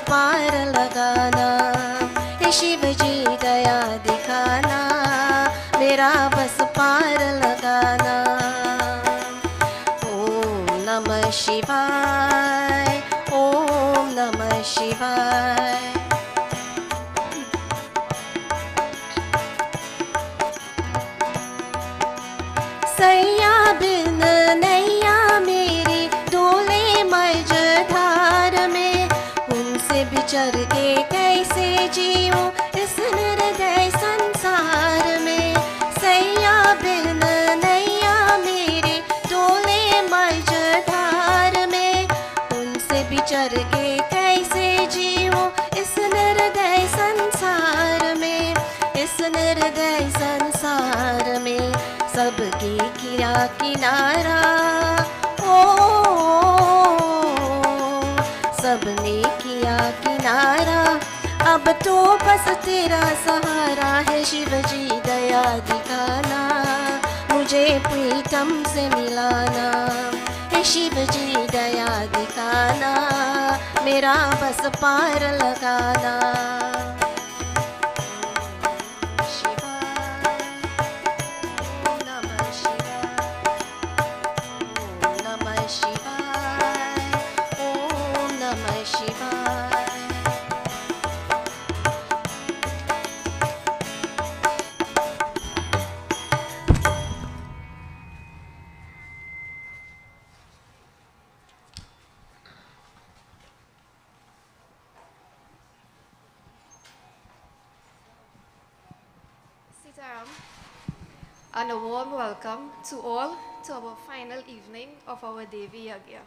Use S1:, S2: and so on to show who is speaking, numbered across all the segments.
S1: पार लगाना, हे शिव जी दया दिखाना, मेरा बस पार लगाना। ओम नमः शिवाय, ओम नमः शिवाय। सैया बिन नैया मेरी डोले मझधार में, उनसे बिछड़ के कैसे जीऊं इस निर्दय संसार में। सैया बिन नैया मेरी डोले मझधार में, उनसे बिछड़ के कैसे जीऊं इस निर्दय संसार में, इस निर्दय संसार में। सबकी किया किनारा, ओ सबने किया किनारा, अब तो बस तेरा सहारा है शिव जी दया दिखाना, मुझे प्रीतम से मिलाना, है शिव जी दया दिखाना, मेरा बस पार लगाना।
S2: And a warm welcome to all to our final evening of our Devi Yagya.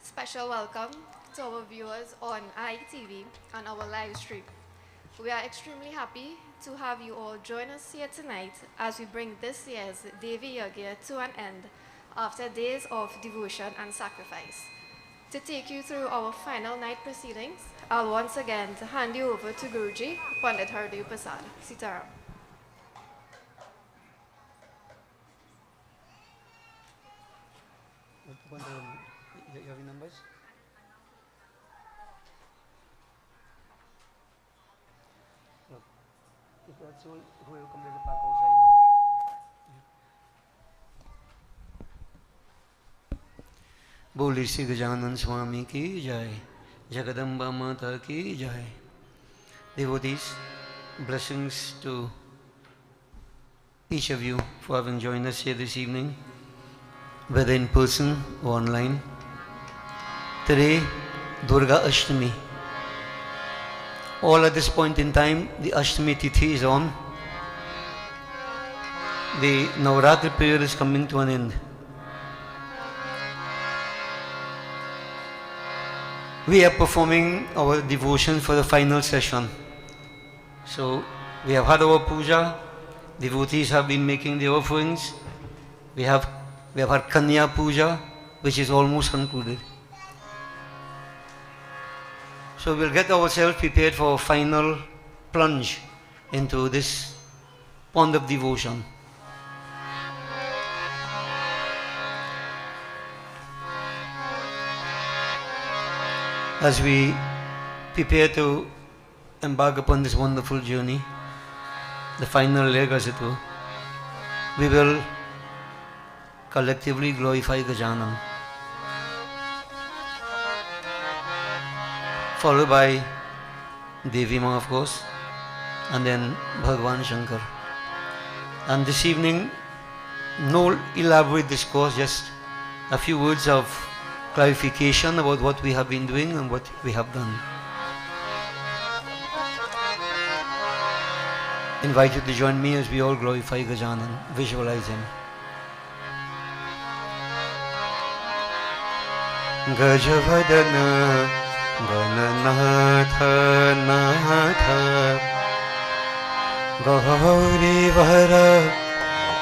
S2: Special welcome to our viewers on ITV and our live stream. We are extremely happy to have you all join us here tonight as we bring this year's Devi Yagya to an end after days of devotion and sacrifice. To take you through our final night proceedings, I'll once again hand you over to Guruji, Pandit Hardev Prasad. Sitaram.
S3: You have any numbers? Look, if that's all, who will come to the park outside now? बोली श्री गजानन स्वामी की जय, जगदम्बा माता की जय. Devotees, blessings to each of you for having joined us here this evening, whether in person or online. Today, Durga Ashtami. All at this point in time, the Ashtami Tithi is on. The Navaratri period is coming to an end. We are performing our devotion for the final session. So, we have had our puja, devotees have been making the offerings, we have had Kanya Puja, which is almost concluded. So we'll get ourselves prepared for a final plunge into this pond of devotion. As we prepare to embark upon this wonderful journey, the final leg as it were, we will collectively glorify Gajanan, followed by Devi Ma, of course, and then Bhagwan Shankar. And this evening, no elaborate discourse, just a few words of clarification about what we have been doing and what we have done. Invite you to join me as we all glorify Gajanan, visualize him. Gajavadana Gananatha Natha Gaurivara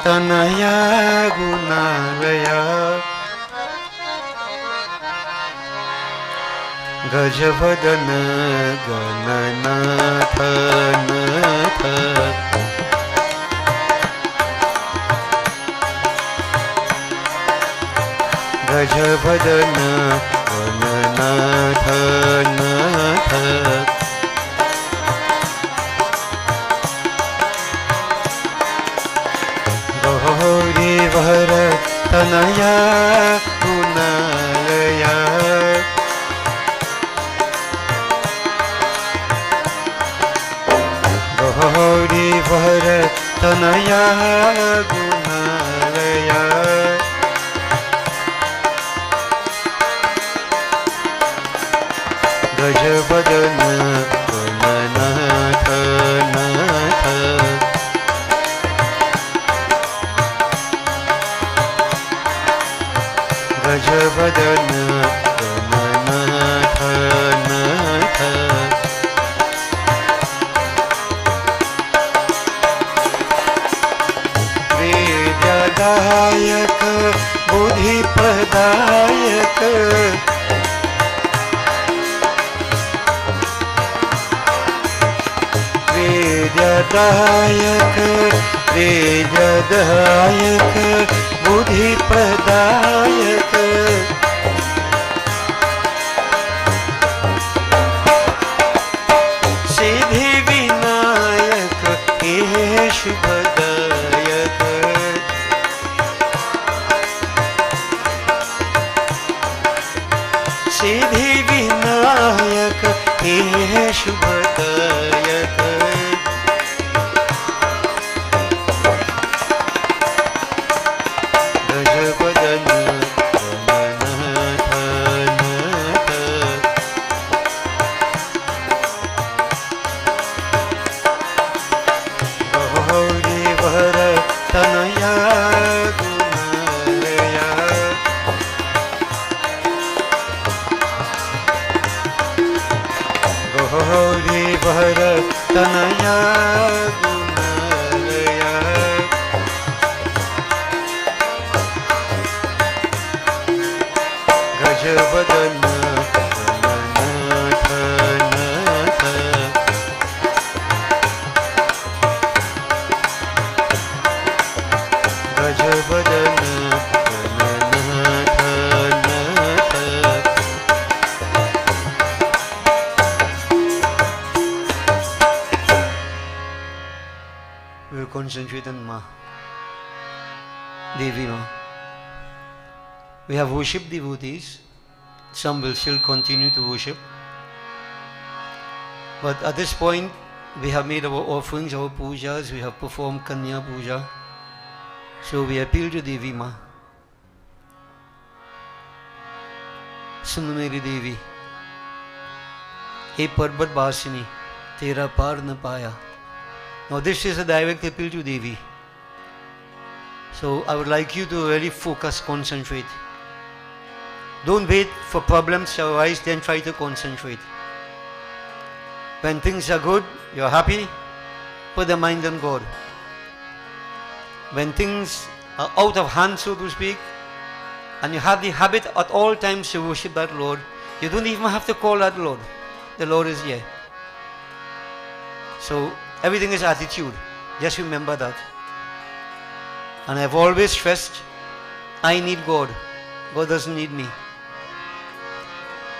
S3: Tanaya Gunalaya Gajavadana Gananatha Natha Gajavadana Gananatha Natha Tanaya गुणालया गौरीवर Tanaya गुणालया गजबदन Gananath नाथ गजबदन गणनाथ नाथ वेददायक बुद्धि प्रदायक वेददायक वेददायक बुद्धि प्रदायक सिद्धि विनायक हे शुभदायक सिद्धि विनायक हे शुभदायक तनया गुणालया गजबदन गणनाथ नाथ गजबदन गणनाथ नाथ we will concentrate on Ma, Devi Ma. We have worshipped devotees. Some will still continue to worship. But at this point, we have made our offerings, our pujas, we have performed Kanya Puja. So we appeal to Devi Ma. सुन मेरी देवी, हे पर्वत वासिनी, तेरा पार न पाया. Now this is a direct appeal to Devi. So I would like you to really focus, concentrate. Don't wait for problems to arise, then try to concentrate. When things are good, you're happy, put the mind on God. When things are out of hand, so to speak, and you have the habit at all times to worship that Lord, you don't even have to call that Lord. The Lord is here. So everything is attitude. Just remember that. And I've always stressed, I need God. God doesn't need me.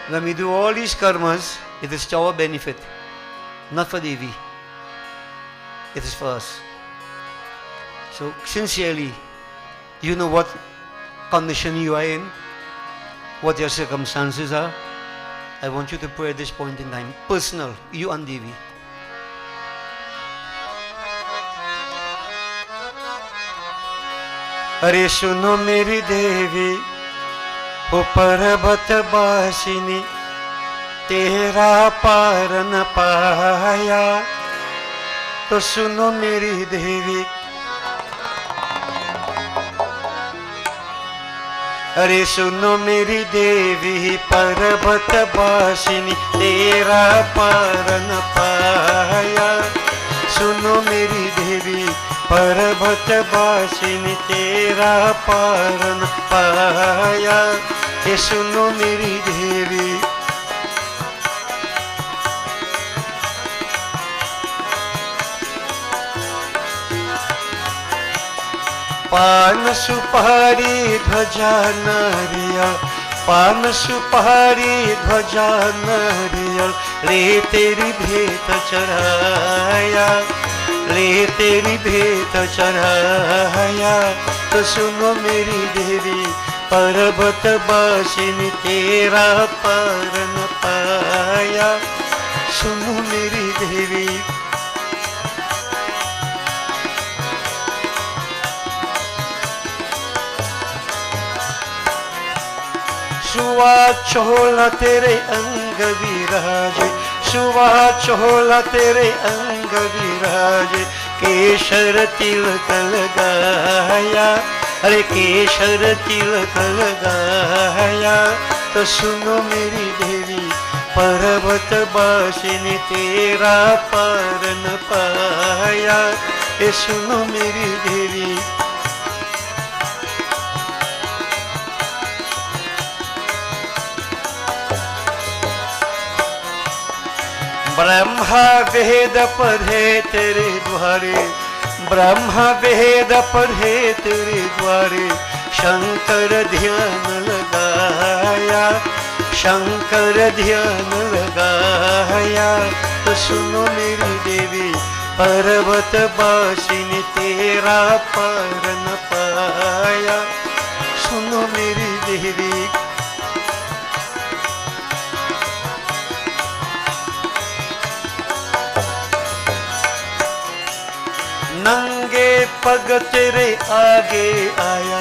S3: When we do all these karmas, it is to our benefit, not for Devi. It is for us. So sincerely, you know what condition you are in, what your circumstances are. I want you to pray at this point in time. Personal, you and Devi. अरे सुनो मेरी देवी, हो पर्वत वासिनी, तेरा पार न पाया. तो सुनो मेरी देवी, अरे सुनो मेरी देवी, पर्वत वासिनी, तेरा पार न पाया. सुनो मेरी देवी, पर्वत वासिनी, तेरा पार न पाया. ये सुनो मेरी देवी, पान सुपारी ध्वजा नारियल, पान सुपारी ध्वजा नारियल, ले तेरी भेंट चढ़ाया, ले तेरी भेंट चढ़ाया, तो सुनो मेरी देवी पर्वत बासिनी तेरा पार न पाया। सुनो मेरी देवी सुवा चोला तेरे अंग विराजे, सुवा चोला तेरे अंग विराजे, केशर तिलक लगाया, अरे केशर तिलक लगाया। तो सुनो मेरी देवी पर्वत बासिनी तेरा पार न पाया। ए सुनो मेरी देवी ब्रह्मा वेद पढ़े तेरे द्वारे, ब्रह्मा वेद पढ़े तेरे द्वारे, शंकर ध्यान लगाया, शंकर ध्यान लगाया। तो सुनो मेरी देवी पर्वत बासिनी तेरा पार न पाया। सुनो मेरी देवी नंगे पग तेरे आगे आया,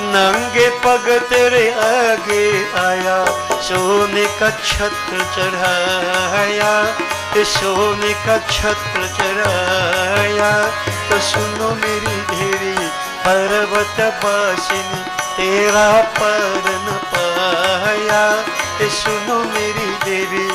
S3: नंगे पग तेरे आगे आया, सोने का छत्र चढ़ाया, सोने का छत्र चढ़ाया। तो सुनो मेरी देवी पर्वत बासिनी तेरा पार न पाया। सुनो मेरी देवी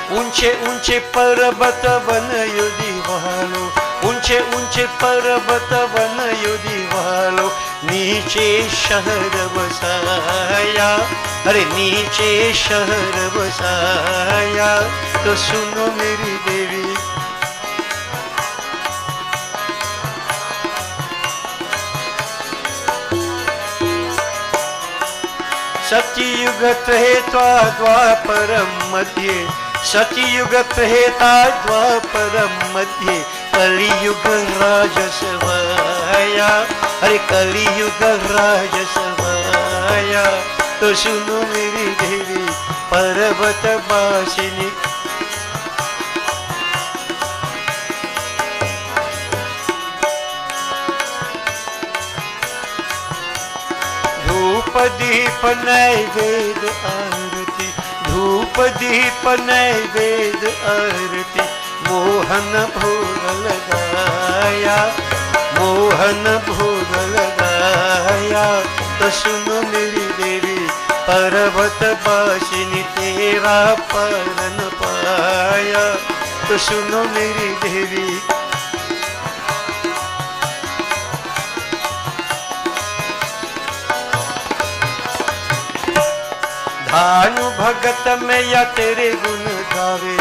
S3: ऊंचे ऊंचे पर्वत बनायो दीवालो, ऊंचे ऊंचे पर्वत बनायो दीवालो, नीचे शहर बसाया, अरे नीचे शहर बसाया। तो सुनो मेरी देवी सतयुग त्रेता द्वापर मध्ये, सतयुग त्रेता द्वापर मध्ये, कलियुग राजसवाया, अरे कलियुग राजसवाया। तो सुनो मेरी देवी पर्वत बासिनी धूप दीप नैवेद्य आरती, धूप दीप नैवेद्य आरती, मोहन भोग लगाया, मोहन भोग लगाया। तो सुनो मेरी देवी पर्वत बासिनी तेरा पार न पाया। तो सुनो मेरी देवी धानु भगत में या तेरे गुण गावे,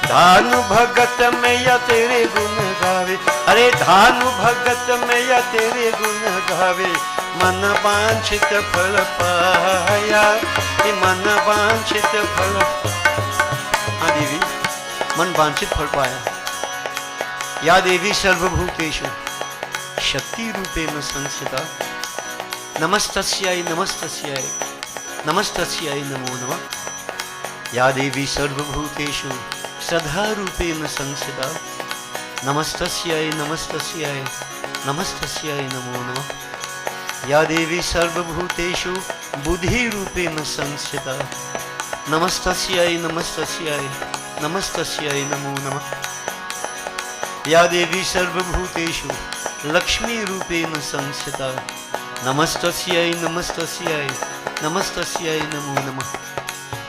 S3: धानु भगत में या तेरे गुण गावे, अरे धानु भगत में या तेरे गुण गावे, मन वांछित फल पाया, मन वांछित फल। हाँ देवी मन वांछित फल पाया। या देवी सर्वभूतेषु शक्ति रूपेण संस्थिता, नमस्तस्यै नमस्तस्यै नमस्तस्यै नमो नमः। या देवी सर्वभूतेषु श्रद्धा रूपेण संस्थिता, नमस्तस्यै नमस्तस्यै नमस्तस्यै नमो नमः। या देवी सर्वभूतेषु बुद्धि रूपेण संस्थिता, नमस्तस्यै नमस्तस्यै नमस्तस्यै नमो नमः। या देवी सर्वभूतेषु लक्ष्मी रूपेण संस्थिता, नमस्तस्यै नमस्तस्यै नमस्तस्यै नमो नमः।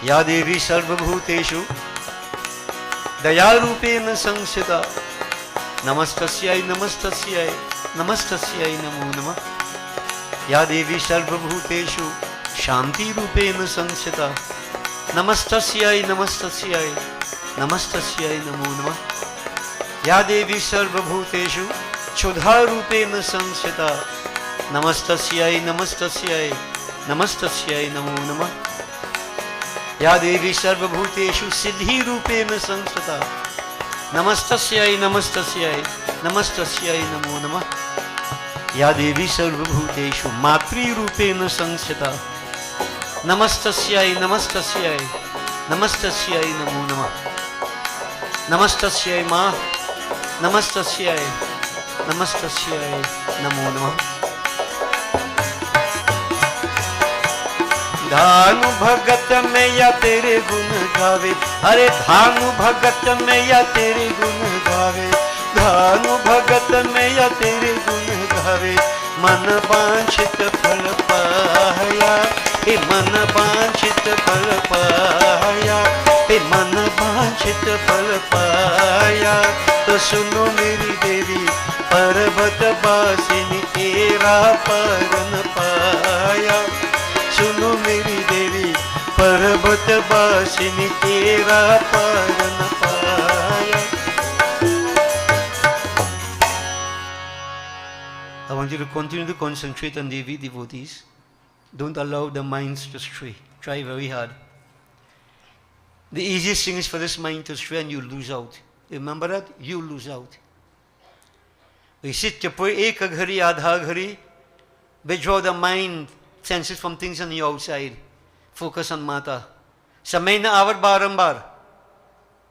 S3: या देवी सर्वभूतेषु दया रूपेण संस्थिता, नमस्तस्यै नमस्तस्यै नमस्तस्यै नमो नमः। या देवी सर्वभूतेषु शांति रूपेण संस्थिता, नमस्तस्यै नमस्तस्यै नमस्तस्यै नमो नमः। या देवी सर्वभूतेषु क्षुधा रूपेण संस्थिता, नमस्तस्यै नमस्तस्यै नमस्तस्यै नमो नमः। या देवी सर्वभूतेषु सिद्धिरूपेण संस्थिता, नमस्तस्यै नमस्तस्यै नमस्तस्यै नमो नमः। या देवी सर्वभूतेषु मातृरूपेण संस्थिता, नमस्तस्यै नमस्तस्यै नमस्तस्यै नमो नमः। नमस्तस्यै माँ, नमस्तस्यै नमस्तस्यै नमो नमः। धानु भगत में या तेरे गुण गावे, अरे धानु भगत में या तेरे गुण गावे, धानु भगत में या तेरे गुण गावे। मन वांछित फल पाया, हे मन वांछित फल पाया, हे मन वांछित फल पाया। तो सुनो मेरी देवी पर्वत वासिनी तेरा परन पाया। सुनो मेरी देवी पर्वत वासिनी तेरा परन पाया। I want you to continue to concentrate on Devi devotees. Don't allow the minds to stray. Try very hard. The easiest thing is for this mind to stray and you lose out. Remember that? You lose out. We sit to pray ek ghari adha ghari. Withdraw the mind, senses from things on the outside. Focus on Mata. Samay na awar barambar.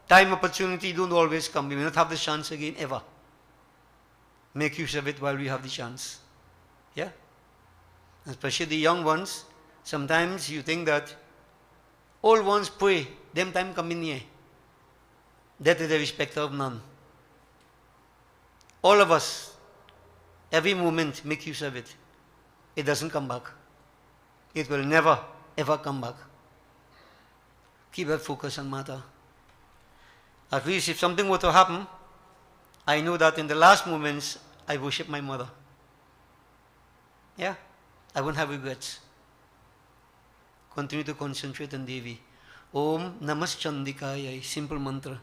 S3: Time, opportunity don't always come. We will not have the chance again ever. Make use of it while we have the chance. Yeah? Especially the young ones. Sometimes you think that old ones pray, them time come in here. That is the respect of none. All of us, every moment, make use of it. It doesn't come back. It will never, ever come back. Keep that focus on Mata. At least if something were to happen, I know that in the last moments, I worship my mother. Yeah? I won't have regrets. Continue to concentrate on Devi. Om Namaschandikaya, simple mantra.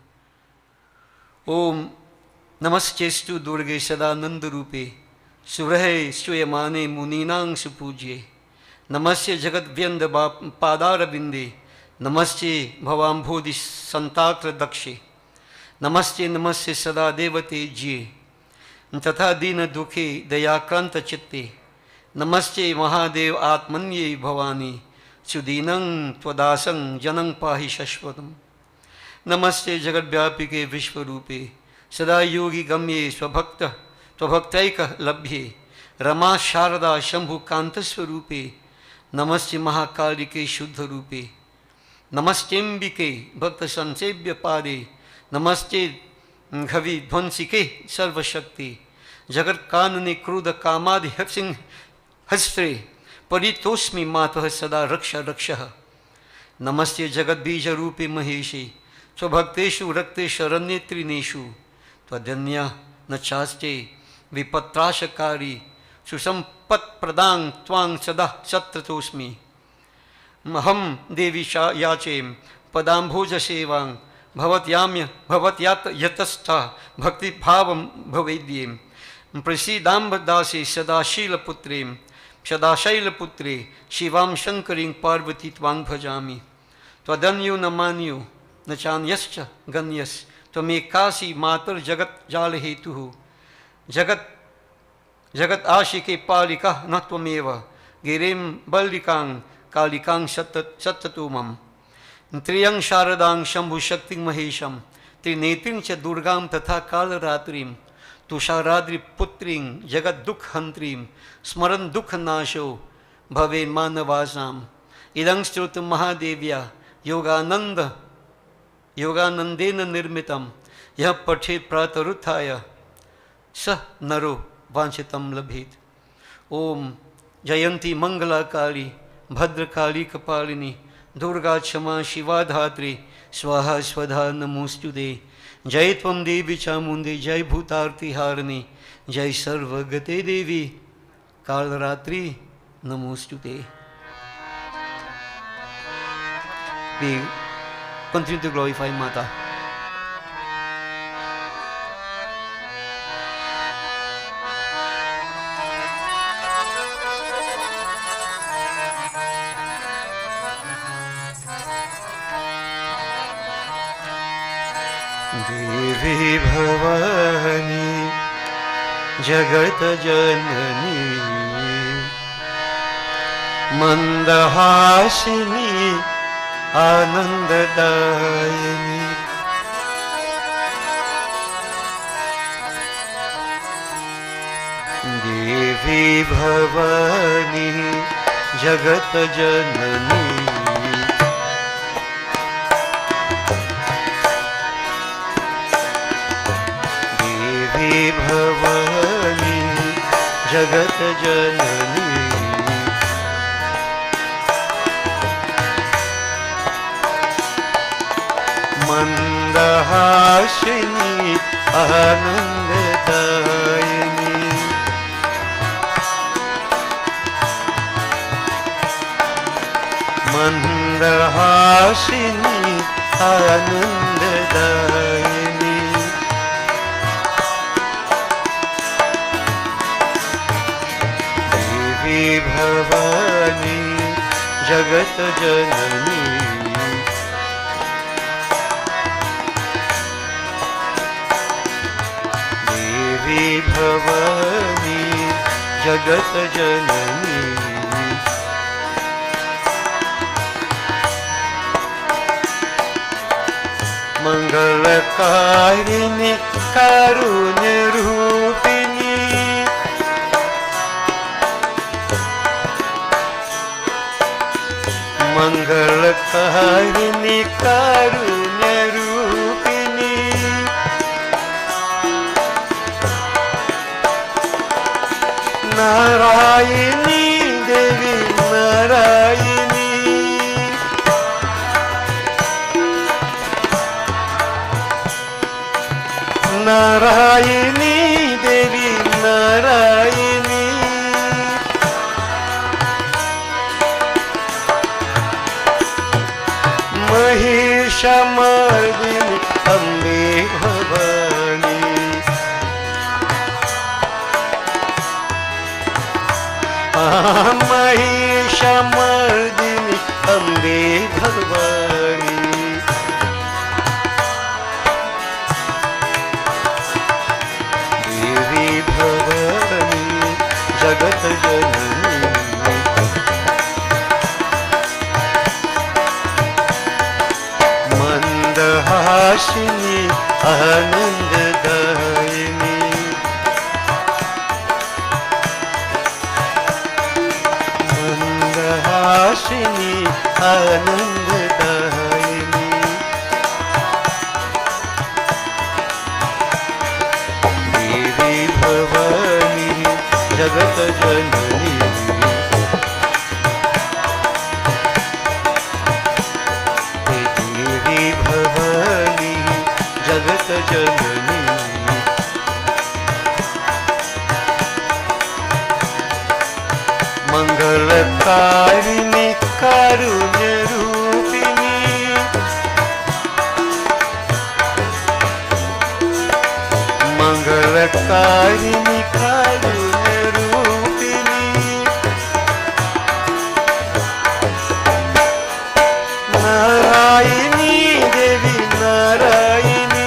S3: Om Namaschestu Durge Sadananda Rupe, Surahe Suyamane Muninang Supujye, Namasya Jagat Vyanda Padara Binde, Namasya Bhavambodhi Santatra Dakshe, Namaste Namaste Sada Devate Jye, Tatha Dina Dukhe Dayakranta Chitte, Namaste Mahadev Atmanye Bhavani, Sudinang Twadasang Janang Pahi Shashvatam, Namaste Jagadvyapike Vishwarupe, Sada Yogi Gamye Swabhakta Twabhaktaika Labhye, Rama Sharada Shambhu Kanta Swarupe, Namaste Mahakalike Shuddha Rupe, Namastembike Bhakta Sansebhya Pade, Namaste Ghavi Dhvansike Sarva Shakti, Jagat Kanane Kruda Kamadi Hapsing Hastre, Paritosmi Matah Sada Raksha Rakshaha, Namaste Jagat Bija Rupe Maheshe, Swabhakteshu Rakte Sharanyetrineshu, Twadanya Nachaste Vipatrashakari, Susampat Pradang Twang Sada Satratosmi, Maham Devi Yachem, Padambhoja Sevang, Bhavatyamya Bhavatyat Yatastha, Bhakti Bhavam Bhavedyem, Prasidamba Dasi Sadashila Putrim, Sadashaila Putri, Shivam Shankaring Parvati Twang Bhajami, Twadanyu Namanyu, Nachanyascha Ganyas, Twamekasi Matar Jagat Jalahetuhu, Jagat Ashike Palika Natvameva, Girim Baldikang, Kalikang Satatumam, Triyang Sharadang Shambhu Shakting Mahesham, Trinetin Cha Durgam Tatha Kalaratrim, Tusharadri Putring, Jagat Dukhantrim, Smaran Dukhanasho, Bhave Manavasam, Idang Strutam Mahadevya, Yogananda, Yoganandena Nirmitam, Yah Pathe Prataruthaya, Sa Naro Vanchitam Labhit. Om Jayanti Mangala Kali, Bhadra Kali Kapalini, Durga Chama Shiva Dhatri, Swaha Swadha Namostude, Jai Tvam Devi Chamundi, Jai Bhutarti Harani, Jai Sarvagate Devi, Kalratri Namostute. We continue to glorify Mata. देवी भवानी जगत जननी मंदहासिनी आनंददायिनी देवी भवानी जगत जननी देवी भवानी जगत जननी मंदहासिनी आनंददायिनी मंदहासिनी आनंददायिनी देवी भवानी जगत जननी देवी भवानी जगत जननी मंगलकारिणी कारुण्य रूपिणी मंगलकारिणी कारुण्य रूपिणी नारायणी देवी नारायणी नारायणी देवी नारायणी महिषमर्दिनी अम्बे भवानी महिषमर्दिनी अम्बे भवानी देवी भवानी जगत जननी मंदहासिनी आनंददायिनी मंदहासिनी आनंददायिनी देवी भवानी जगत जननी देवी भवानी जगत जननी मंगलकारिणी कारुण्य रूपिणी मंगलकारिणी कारुण्य रूपिणी नारायणी देवी नारायणी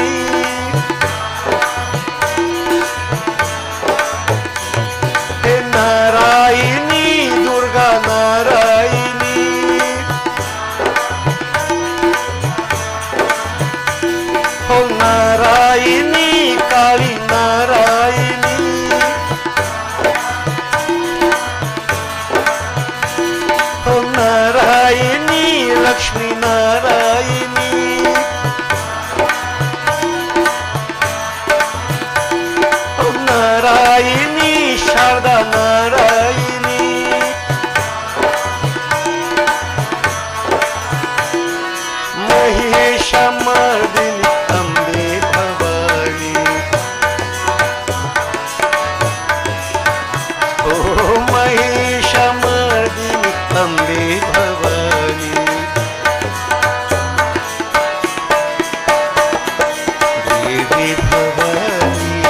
S3: हे नारायणी दुर्गा नारायणी हो नारायणी काली नारायणी हो नारायणी लक्ष्मी नारायणी हो नारायणी शारदा नारायणी महिषमर्दिनी अम्बे भवानी ओ महिषमर्दिनी अम्बे भवानी देवी भवानी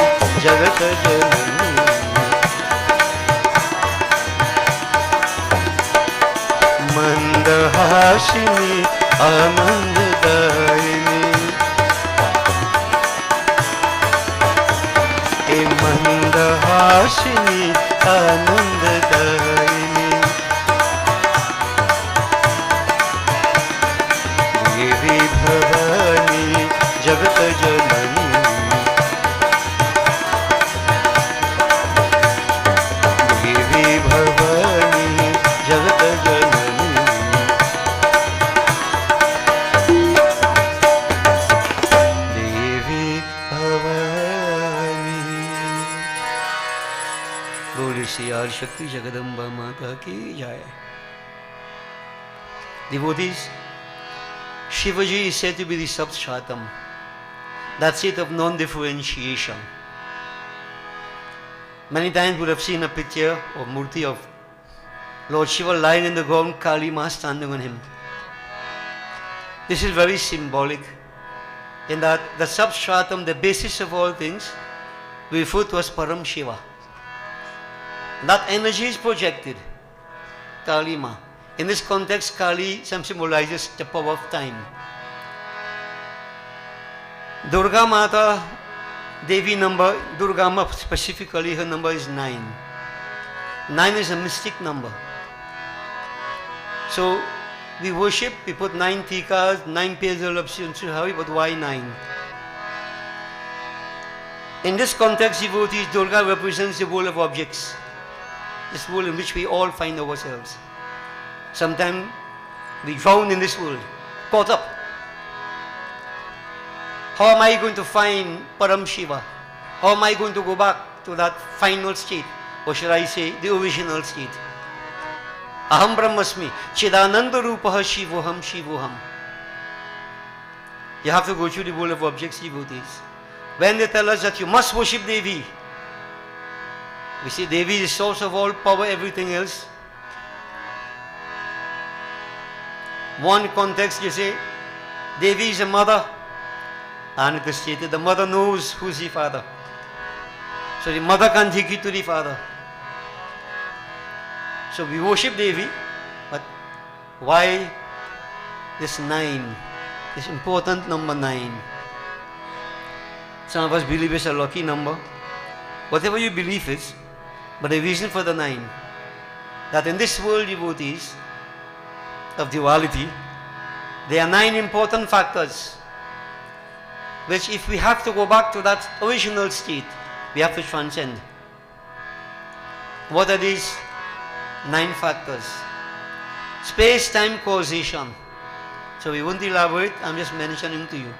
S3: जगत जननी मंदहासिनी आनंददायिनी विलासिनी आनंददायिनी देवी भवानी जगत जननी देवी भवानी जगत जननी देवी भवानी। बोलिए श्री आदि शक्ति जगदम्बा माता की जय। Devotees, Shivaji is said to be the substratum, that state of non-differentiation. Many times we have seen a picture or murti of Lord Shiva lying in the ground, Kali Ma standing on him. This is very symbolic in that the substratum, the basis of all things, we refer to as Param Shiva. That energy is projected, Kali Ma. In this context, Kali symbolizes the power of time. Durga Mata, Devi number, Durga Ma specifically, her number is 9. 9 is a mystic number. So, we worship, we put 9 tikas, 9 pairs of Hari, but why 9? In this context, devotees, Durga represents the world of objects. This world in which we all find ourselves. Sometimes we drown in this world, caught up. How am I going to find Param Shiva? How am I going to go back to that final state? Or should I say, the original state? Aham Brahmasmi, Chidananda Rupaha Shivoham Shivoham. You have to go through the world of objects, devotees. When they tell us that you must worship Devi, we say Devi is the source of all power, everything else. One context you say, Devi is a mother, and it is stated the mother knows who is the father. So the mother can take it to the father. So we worship Devi, but why this 9, this important number 9? Some of us believe it's a lucky number. Whatever you believe is, but the reason for the 9, that in this world, devotees, of duality, there are 9 important factors which if we have to go back to that original state, we have to transcend. What are these 9 factors? Space, time, causation. So we won't elaborate, I'm just mentioning to you.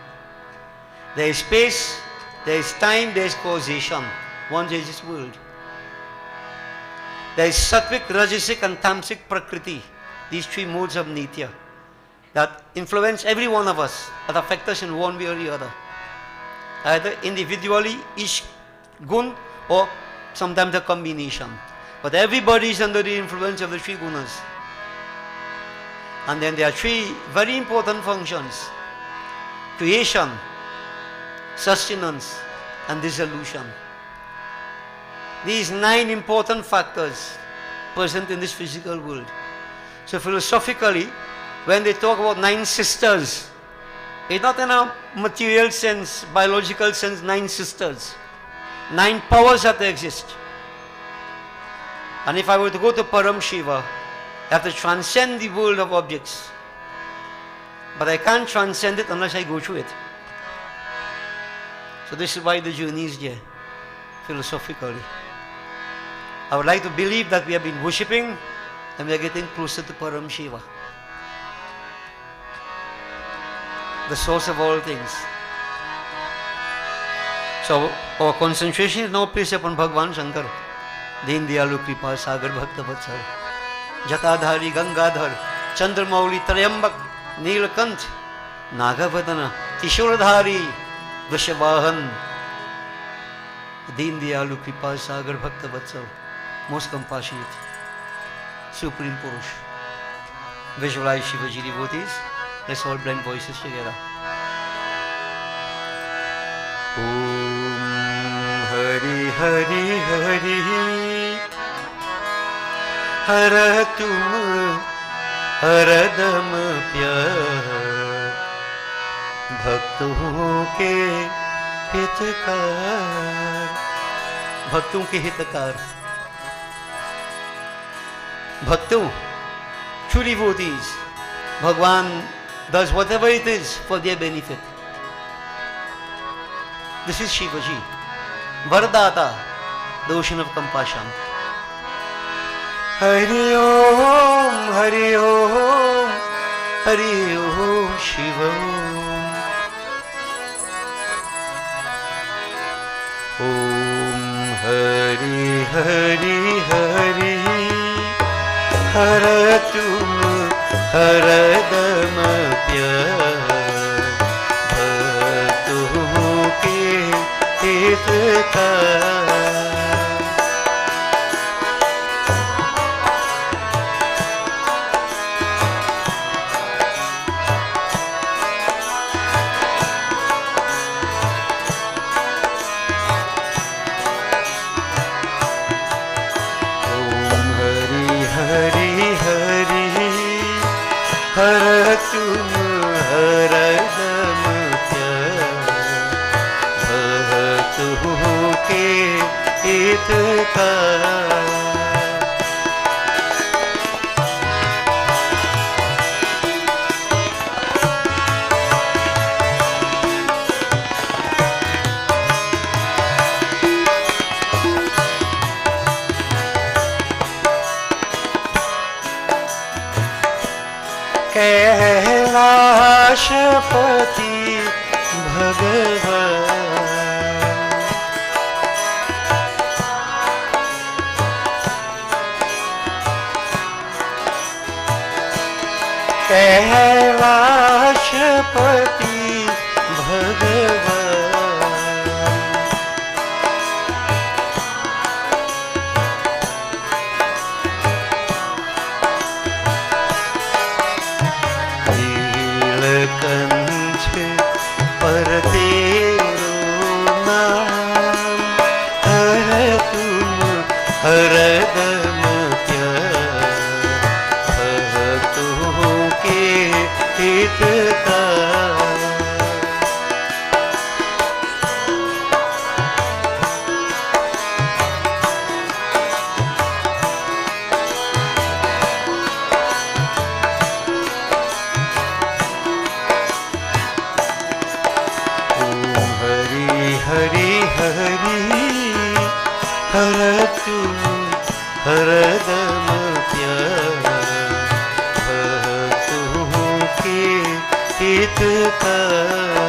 S3: There is space, there is time, there is causation. One is this world. There is sattvic, rajasic and tamasic prakriti. These 3 modes of nitya that influence every one of us, that affect us in one way or the other. Either individually, each gun, or sometimes a combination. But everybody is under the influence of the 3 gunas. And then there are 3 very important functions: creation, sustenance, and dissolution. These 9 important factors present in this physical world. So philosophically, when they talk about 9 sisters, it's not in a material sense, biological sense, 9 sisters. 9 powers that exist. And if I were to go to Param Shiva, I have to transcend the world of objects. But I can't transcend it unless I go through it. So this is why the journey is there, philosophically. I would like to believe that we have been worshipping and we are getting closer to Param Shiva, the source of all things. So our concentration is now placed upon Bhagwan Shankar, Deen Dayalu Kripa Sagar Bhakta Vatsal, Jatadhari Gangadhar, Chandramauli Trayambak, Neelakant, Nagavadana, Tishuradhari, Vrishabhahan, Deen Dayalu Kripa Sagar Bhakta Vatsal, most compassionate, Supreme Purush. Visualize Shivaji devotees. Let's all blend voices together. Om Hari Hari Hari Har tum हरदम प्यार भक्तों के हितकार भक्तों के हितकार, भक्तों, true devotees, Bhagwan does whatever it is for their benefit. This is Shivaji, Vardata, the ocean of compassion. Hari Om, Hari Om, Hari Om, Shiva Om. Om Hari Hari Hari, हर तुम हरदम प्यार, भक्तों के हितकार। हर तुम हरदम प्यार, भक्तों के हितकार। कैलाशपति भगवान, कैलाशपति भगवान, कंठ पर तेरो नाम, हर तुम हरदम प्यार, भक्तों के हितकार। हरि हरि हर तुम हरदम प्यार, भक्तों के हितकार।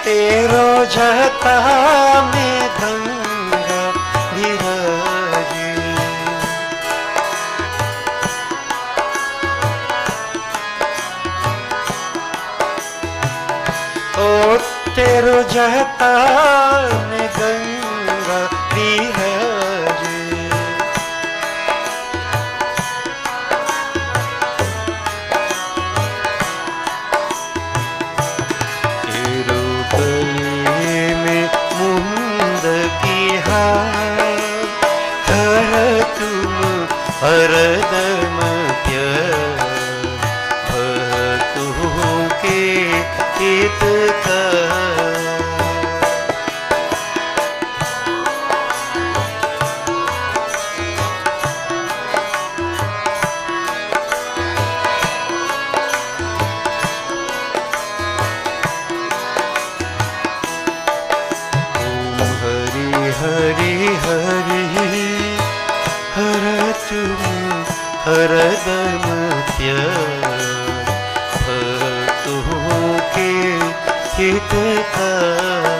S3: तेरो जटा में गंगा विराजे, ओ तेरो जटा में गंगा विराजे, हर तुम हरदम प्यार, भक्तों के हितकार। हरि हरि हर तुम हरदम प्यार, भक्तों के हितकार।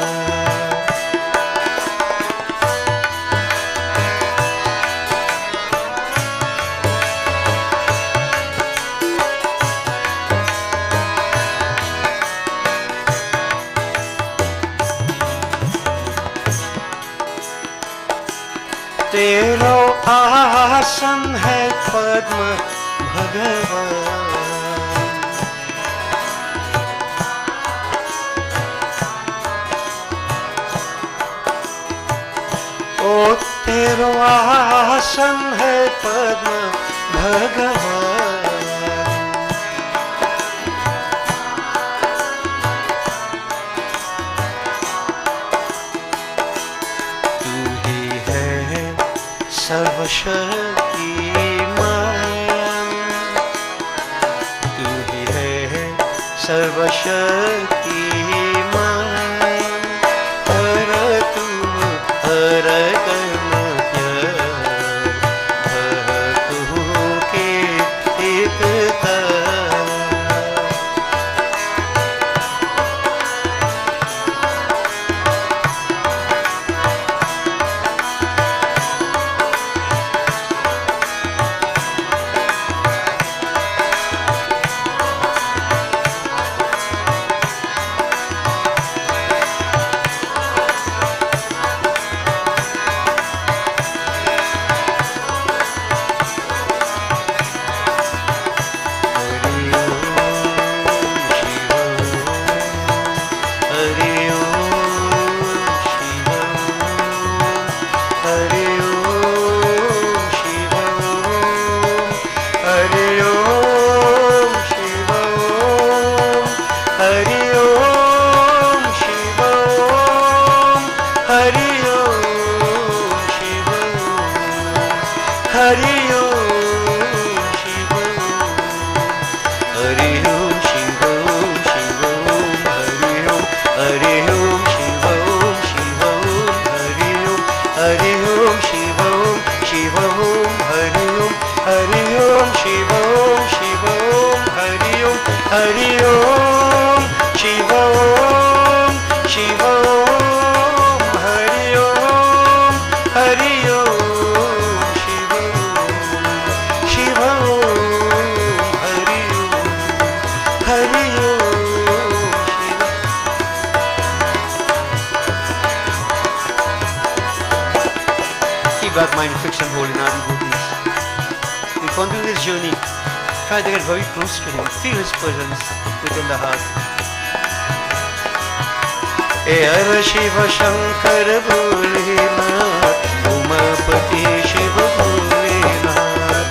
S3: तेरो आसन है पद्म भगवान, ओ तेरो आसन है पद्म भगवान। तू ही है सर्वशक्तिमान, तू ही है सर्वशक्तिमान। हर तू हर कर्म mind fixed and holy in our devotees. We continue this journey. Try to get very close to Him. Feel His presence within the heart. ए हर शिव शंकर भोलेनाथ, उमापति शिव भोलेनाथ।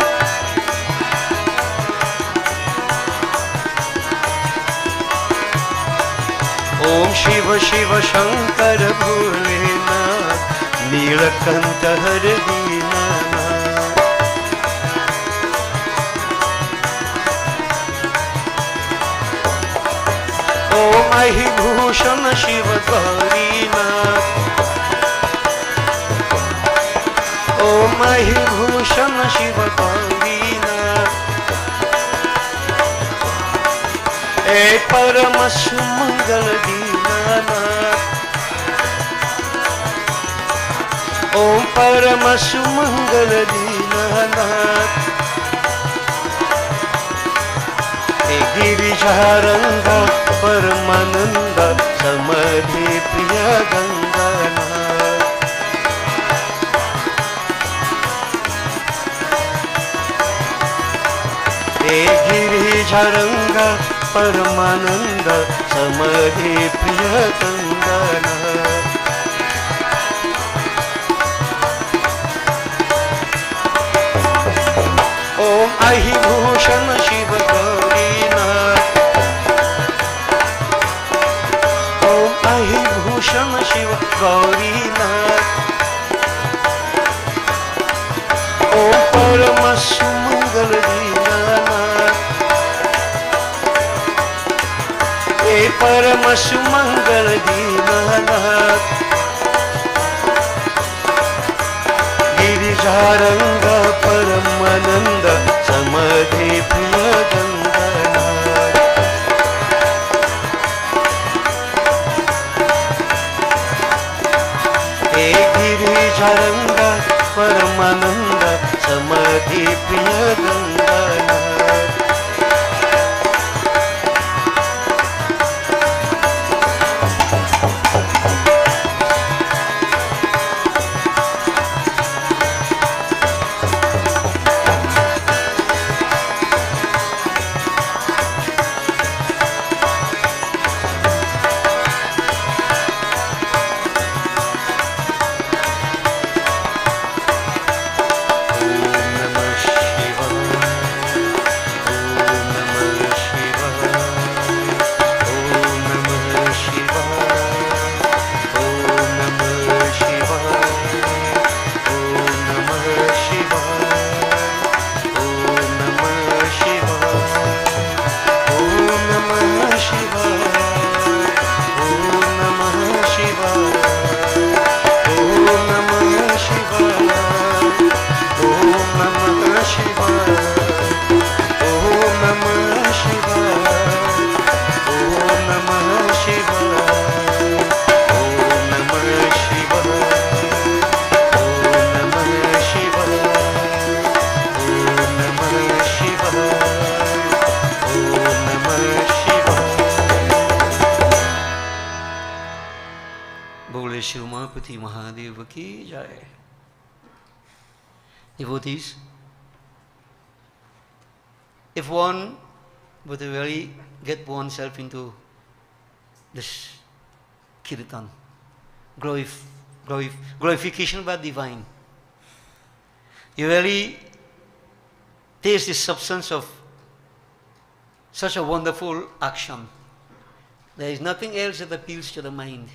S3: ओम शिव शिव शंकर भोलेनाथ, नीलकंठ हर दीनानाथ। ओम अहिभूषण शिव गौरीनाथ, ओम अहिभूषण शिव गौरीनाथ। ए परम सुमंगल दीनानाथ, ओम परम सुमंगल दीनानाथ। गिरिजारंगा परमानंद समधि प्रिय गंगानाथ। गिरिजारंगा परमानंद समधि प्रिय गंगानाथ। ओम अहिभूषण शिव गौरीनाथ, ओम अहिभूषण शिव गौरीनाथ। ओम परम सुमंगल दीनानाथ, ए परम सुमंगल दीनानाथ। गिरिजारंग परमानंद समधि प्रिय गंगानाथ। ए गिरिजारंग परमानंद समधि प्रिय Ganganath. Shri Umapati Mahadev ki jai. Devotees, if one were to really get oneself into this kirtan, glorification of the divine, you really taste the substance of such a wonderful action. There is nothing else that appeals to the mind.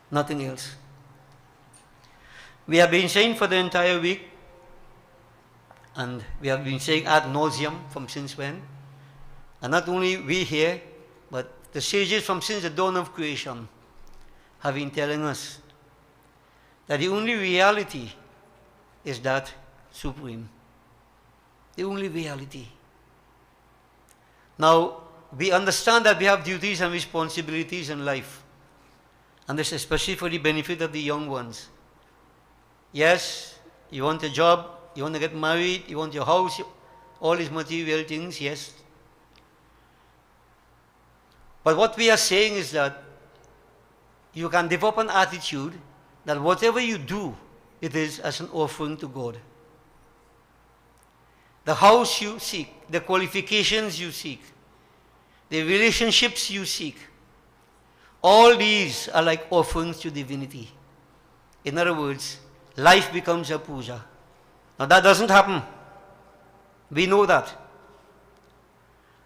S3: Nothing else. We have been saying for the entire week, and we have been saying ad nauseum from since when, and not only we here, but the sages from since the dawn of creation have been telling us that the only reality is that supreme. The only reality. Now, we understand that we have duties and responsibilities in life, and this is especially for the benefit of the young ones. Yes, you want a job, you want to get married, you want your house, all these material things, yes. But what we are saying is that you can develop an attitude that whatever you do, it is as an offering to God. The house you seek, the qualifications you seek, the relationships you seek, all these are like offerings to divinity. In other words, life becomes a puja. Now that doesn't happen. We know that.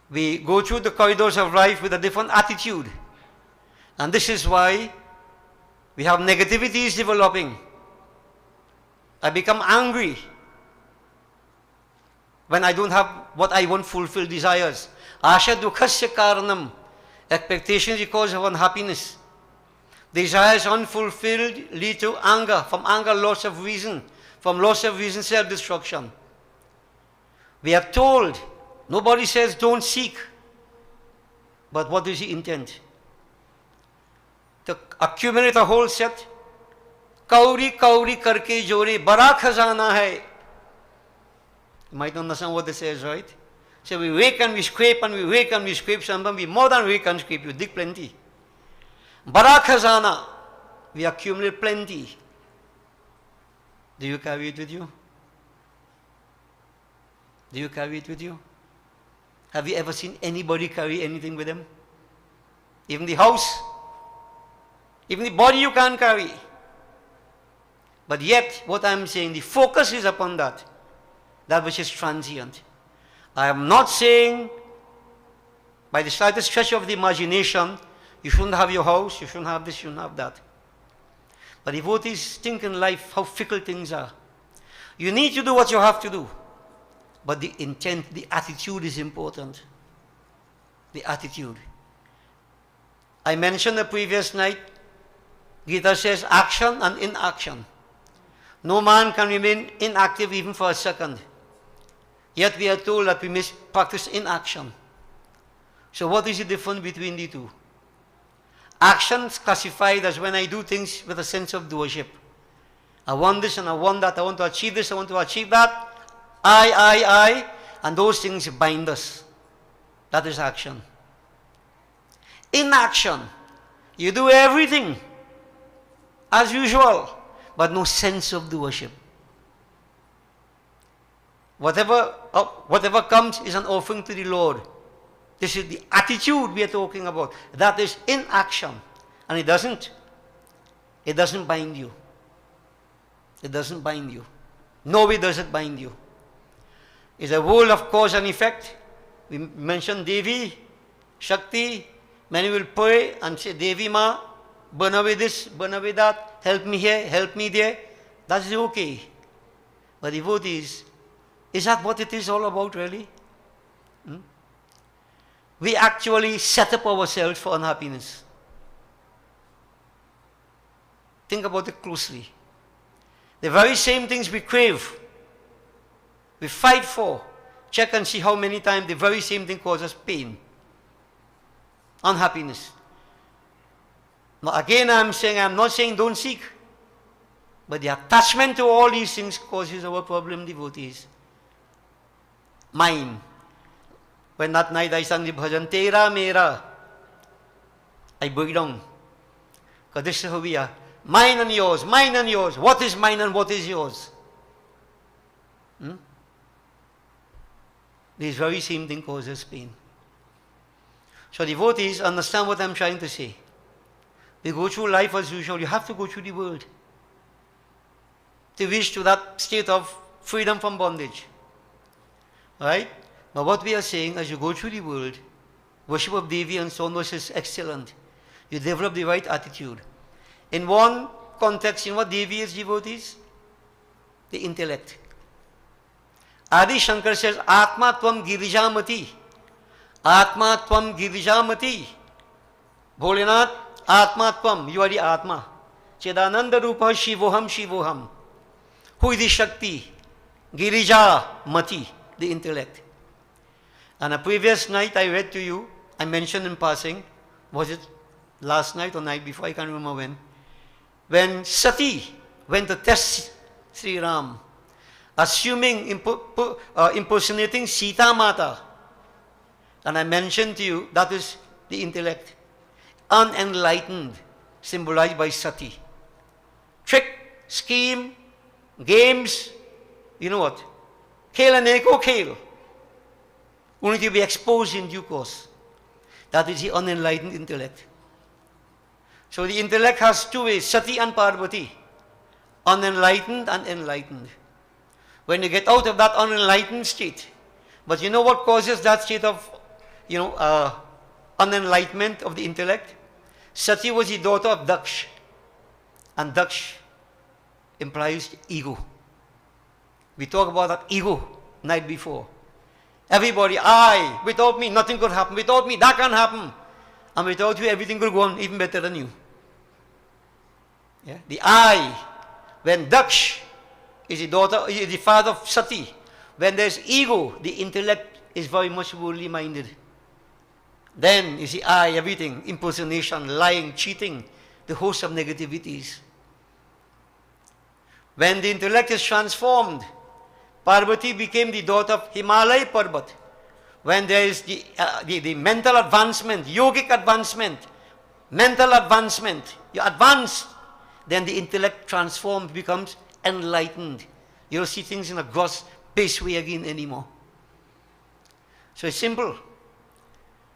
S3: We go through the corridors of life with a different attitude. And this is why we have negativities developing. I become angry when I don't have what I want fulfilled desires. Asha dukhasya karanam. Expectations because of unhappiness. Desires unfulfilled lead to anger. From anger, loss of reason. From loss of reason, self-destruction. We are told, nobody says don't seek. But what is the intent? To accumulate a whole set. Kauri kauri karke jore, bara khazana hai. You might understand what this says, right? So we wake and we scrape and we wake and we scrape. Sometimes we more than wake and scrape, you dig plenty. Bara khazana, we accumulate plenty. Do you carry it with you? Do you carry it with you? Have you ever seen anybody carry anything with them? Even the house, even the body you can't carry. But yet, what I'm saying, the focus is upon that which is transient. I am not saying, by the slightest stretch of the imagination, you shouldn't have your house, you shouldn't have this, you shouldn't have that. But devotees think in life how fickle things are. You need to do what you have to do. But the intent, the attitude is important. The attitude. I mentioned the previous night, Gita says action and inaction. No man can remain inactive even for a second. Yet we are told that we must practice inaction. So what is the difference between the two? Action is classified as when I do things with a sense of doership. I want this and I want that, I want to achieve this, I want to achieve that. I, and those things bind us. That is action. Inaction, you do everything as usual, but no sense of doership. Whatever comes is an offering to the Lord. This is the attitude we are talking about. That is inaction. And it doesn't bind you. It doesn't bind you. No way does it bind you. It's a world of cause and effect. We mentioned Devi, Shakti. Many will pray and say, Devi Ma, burn away this, burn away that, help me here, help me there. That is okay. But devotees, is that what it is all about really? We actually set up ourselves for unhappiness. Think about it closely. The very same things we crave, we fight for. Check and see how many times the very same thing causes pain, unhappiness. Now again I'm not saying don't seek. But the attachment to all these things causes our problem, devotees. Mine. When that night I sang the bhajan, Tera Mera, I break down. Because this is how we are. Mine and yours, mine and yours. What is mine and what is yours? This very same thing causes pain. So devotees, understand what I'm trying to say. We go through life as usual. You have to go through the world to reach to that state of freedom from bondage. Right? But what we are saying, as you go through the world, worship of Devi and so on, which is excellent. You develop the right attitude. In one context, what Devi is, devotees? The intellect. Adi Shankar says, Atma Tvam Girijamati. Atma Tvam Girijamati. Bholenath, Atma Tvam, you are the Atma. Chedananda Rupa Shivoham Shivoham. Who is the Shakti? Girija Mati, the intellect. And a previous night I read to you, I mentioned in passing, was it last night or night before, I can't remember when Sati went to test Sri Ram, assuming, impersonating Sita Mata. And I mentioned to you, that is the intellect. Unenlightened, symbolized by Sati. Trick, scheme, games, you know what? Kale and eko kale. Only to be exposed in due course. That is the unenlightened intellect. So the intellect has two ways, Sati and Parvati. Unenlightened and enlightened. When you get out of that unenlightened state, but you know what causes that state of, unenlightenment of the intellect? Sati was the daughter of Daksh. And Daksh implies ego. We talked about that ego night before. Everybody, I, without me, nothing could happen. Without me, that can't happen. And without you, everything could go on even better than you. Yeah? The I, when Daksh is the father of Sati, when there's ego, the intellect is very much worldly minded. Then is the I, everything, impersonation, lying, cheating, the host of negativities. When the intellect is transformed, Parvati became the daughter of Himalaya Parbat. When there is the mental advancement, yogic advancement, mental advancement, you advance, then the intellect transformed, becomes enlightened. You don't see things in a gross, base way again anymore. So it's simple.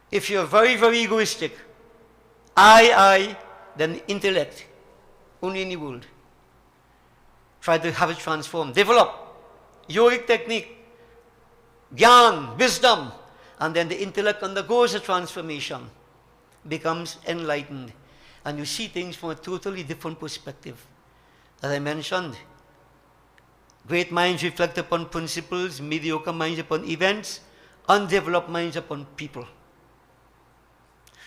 S3: If you're very, very egoistic, I, then intellect, only in the world. Try to have it transformed. Develop yogic technique, Gyan, wisdom, and then the intellect undergoes a transformation, becomes enlightened, and you see things from a totally different perspective. As I mentioned, great minds reflect upon principles, mediocre minds upon events, undeveloped minds upon people.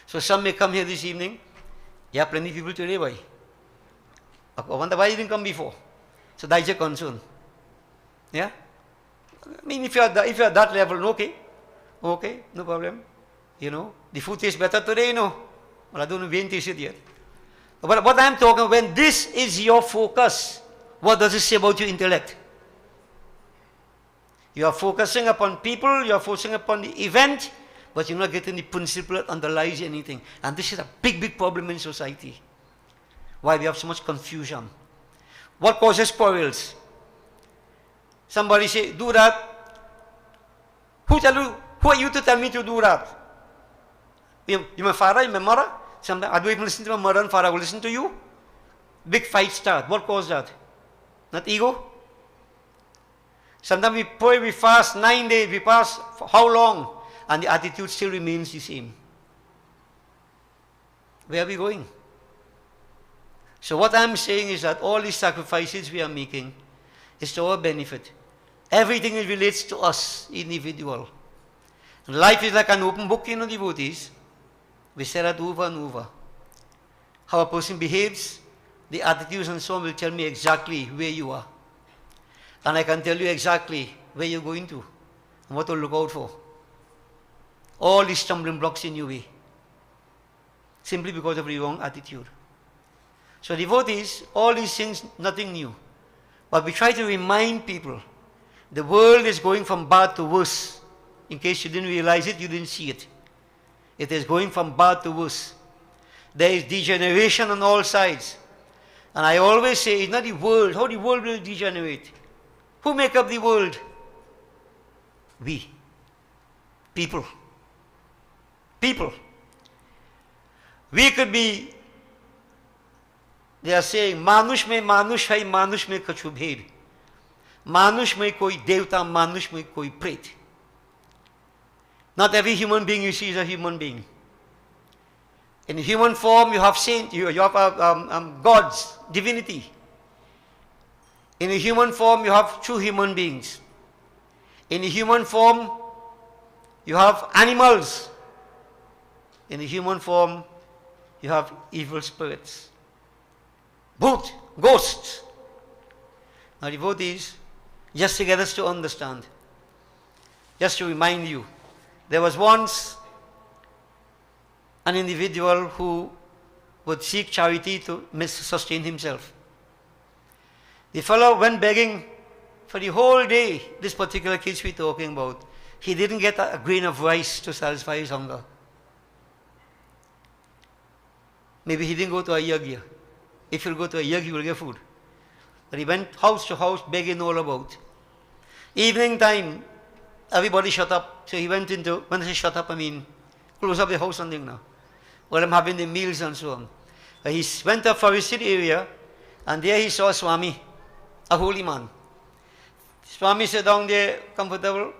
S3: So some may come here this evening. Yeah, plenty of people today, boy. I wonder why you didn't come before. So that's your concern. Yeah? I mean, if you're at that level, okay, no problem. The food tastes better today, Well, I don't know, we ain't tasted yet. But what I'm talking, when this is your focus, what does it say about your intellect? You are focusing upon people, you are focusing upon the event, but you're not getting the principle that underlies anything. And this is a big, big problem in society. Why we have so much confusion. What causes quarrels? Somebody say, do that. Who are you to tell me to do that? You my father, you my mother? Sometimes I don't even listen to my mother and father. I will listen to you. Big fight start. What caused that? Not ego? Sometimes we pray, we fast 9 days, we fast for how long? And the attitude still remains the same. Where are we going? So what I'm saying is that all these sacrifices we are making is to our benefit. Everything relates to us, individual. And life is like an open book, devotees. We say that over and over. How a person behaves, the attitudes and so on will tell me exactly where you are. And I can tell you exactly where you're going to and what to look out for. All these stumbling blocks in your way. Simply because of the wrong attitude. So devotees, all these things, nothing new. But we try to remind people, the world is going from bad to worse. In case you didn't realize it, you didn't see it. It is going from bad to worse. There is degeneration on all sides. And I always say, it's not the world. How the world will degenerate? Who make up the world? We. People. People. We could be, they are saying, मानुष में मानुष है, मानुष में कछु भेद. मानुष में कोई देवता, मानुष में कोई प्रेत. Not every human being you see is a human being. In human form, you have saint, you have gods, divinity. In a human form, you have true human beings. In a human form, you have animals. In a human form, you have evil spirits. Both, ghosts. Now, devotees, just to get us to understand, just to remind you, there was once an individual who would seek charity to sustain himself. The fellow went begging for the whole day. This particular case we're talking about, he didn't get a grain of rice to satisfy his hunger. Maybe he didn't go to a yagya. If you'll go to a yagya, you will get food. But he went house to house begging all about. Evening time, everybody shut up. So he went into, when I say shut up, I mean close up the house and thing now. While I'm having the meals and so on. But he went up for his city area, and there he saw Swami, a holy man. Swami sat down there, comfortable,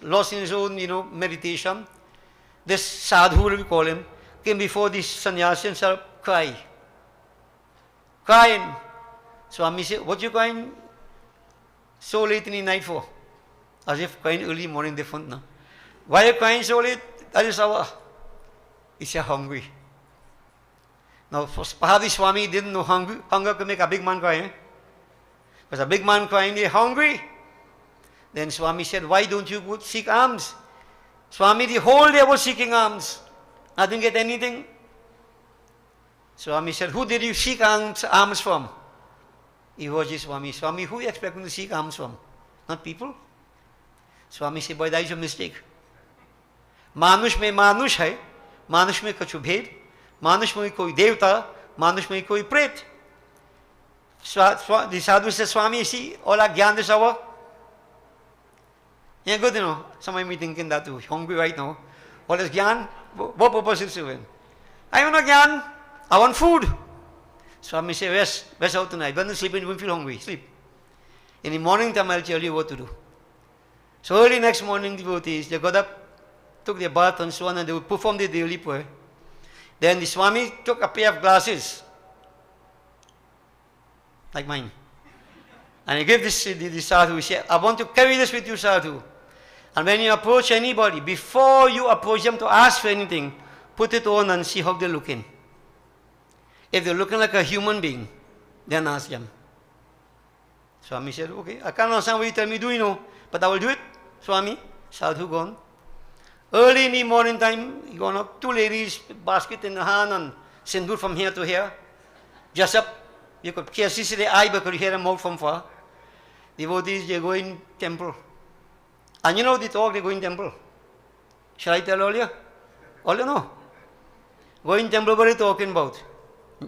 S3: lost in his own, meditation. This sadhu, we call him, came before this sannyasi and started crying. Swami said, what you crying so late in the night for? As if crying early morning different now. Why are you crying so late at this hour? He said, hungry. Now, perhaps Swami didn't know hunger could make a big man cry. Because a big man crying, they're hungry. Then Swami said, why don't you go seek alms? Swami, the whole day was seeking alms. I didn't get anything. Swami said, who did you seek alms from? He was just Swami. Swami, who are you expecting to seek alms from? Not people. Swami said, boy, that is a mistake. मानुष में मानुष है, मानुष में कछु भेद, मानुष में कोई देवता, मानुष में कोई प्रेत. The sadhu said, Swami, you see all that gyan this hour? Yeah, good, Some of me thinking that too. Hungry right now. What is gyan? What purpose is it? I want no gyan. I want food. Swami said, rest out tonight. When you sleep, you won't feel hungry. Sleep. In the morning time, I'll tell you what to do. So early next morning, devotees, they got up, took their bath and so on, and they would perform the daily prayer. Then the Swami took a pair of glasses, like mine. And he gave this to the sadhu. He said, I want to carry this with you, sadhu. And when you approach anybody, before you approach them to ask for anything, put it on and see how they're looking. If they're looking like a human being, then ask them. Swami said, okay, I can't understand what you tell me to do, but I will do it. Swami, sadhu gone. Early in the morning time, he gone up, two ladies, basket in the hand and sindoor from here to here. Just up, you could see the eye, but could hear them out from far. Devotees, they go in temple. And they talk, they go in temple. Shall I tell all you? All you know. Go in temple, what are you talking about?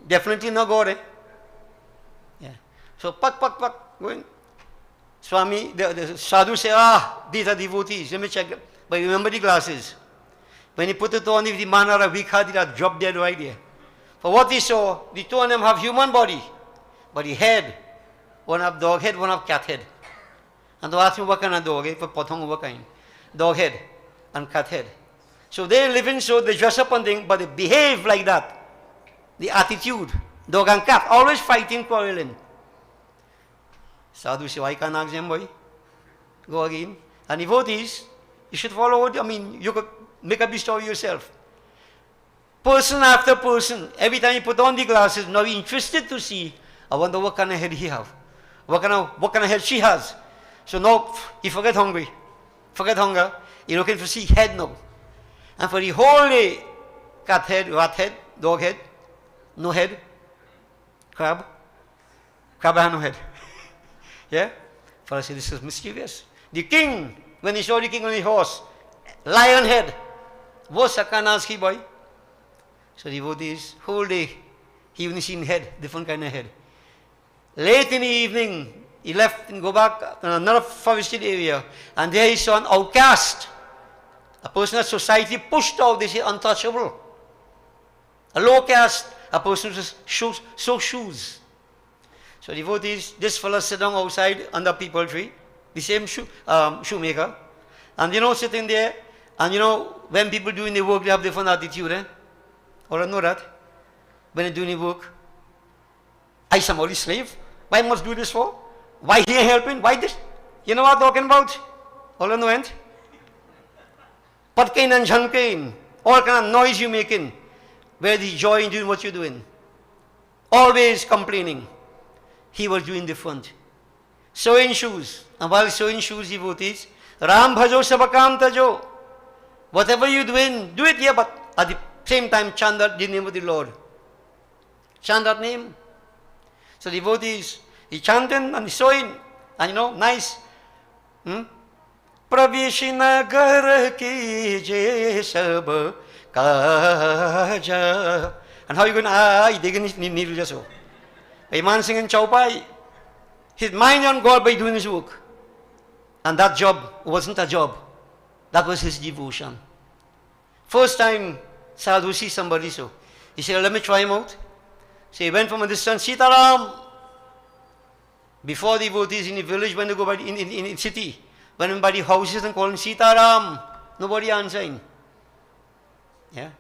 S3: Definitely not God, Yeah. So, pak, go in. Swami, the sadhu say, these are devotees. Let me check. But remember the glasses. When he put it on, if the man or a weak heart, he'd drop dead right there. For what he saw, the two of them have human body. But the head, one have dog head, one have cat head. And they ask me what kind of dog, for potong what kind. Dog head and cat head. So they live in, so they dress up and things, but they behave like that. The attitude, dog and cat, always fighting, quarreling. Sadhu say, I can't ask them, boy. Go again. And devotees, you should follow what, you could make up the story yourself. Person after person, every time you put on the glasses, now you're interested to see, I wonder what kind of head he have. What kind of head she has. So now, you forget hunger. You're looking for see head now. And for the whole day, cat head, rat head, dog head, no head, crab has no head. Yeah? For I say, this is mysterious. The king, when he saw the king on his horse, lion head, wo sakana's ki boy. So devotees, whole day, he even seen head, different kind of head. Late in the evening, he left and go back to another forested area, and there he saw an outcast, a person that society pushed out, they say untouchable. A low caste, a person who sews shoes. So devotees, this fellow sit down outside under people tree, the same shoemaker, and sitting there, and when people doing the work, they have different attitude, Or I know that. When they're doing the work, I somebody's slave. Why must do this for? Why here helping? Why this? You know what I'm talking about? All I know, ain't? Patkain and jankain, all kind of noise you're making. Where the joy in doing what you're doing? Always complaining. He was doing different. Sewing shoes. And while sewing shoes, devotees, Ram bhajo sabakam tajo. Whatever you're doing, do it here, but at the same time chant the name of the Lord. Chant that name. So devotees, he chanting and he sewing, and nice. Praveshinagar ki je sab kaja. And how you going to, they can needle just so. A man singing chaupai, his mind on God by doing his work. And that job wasn't a job. That was his devotion. First time Sadhu see somebody so, he said, let me try him out. So he went from a distance, Sitaram. Before the devotees in the village, when they go by in the city, when by the houses and calling Sitaram, nobody answering. Yeah.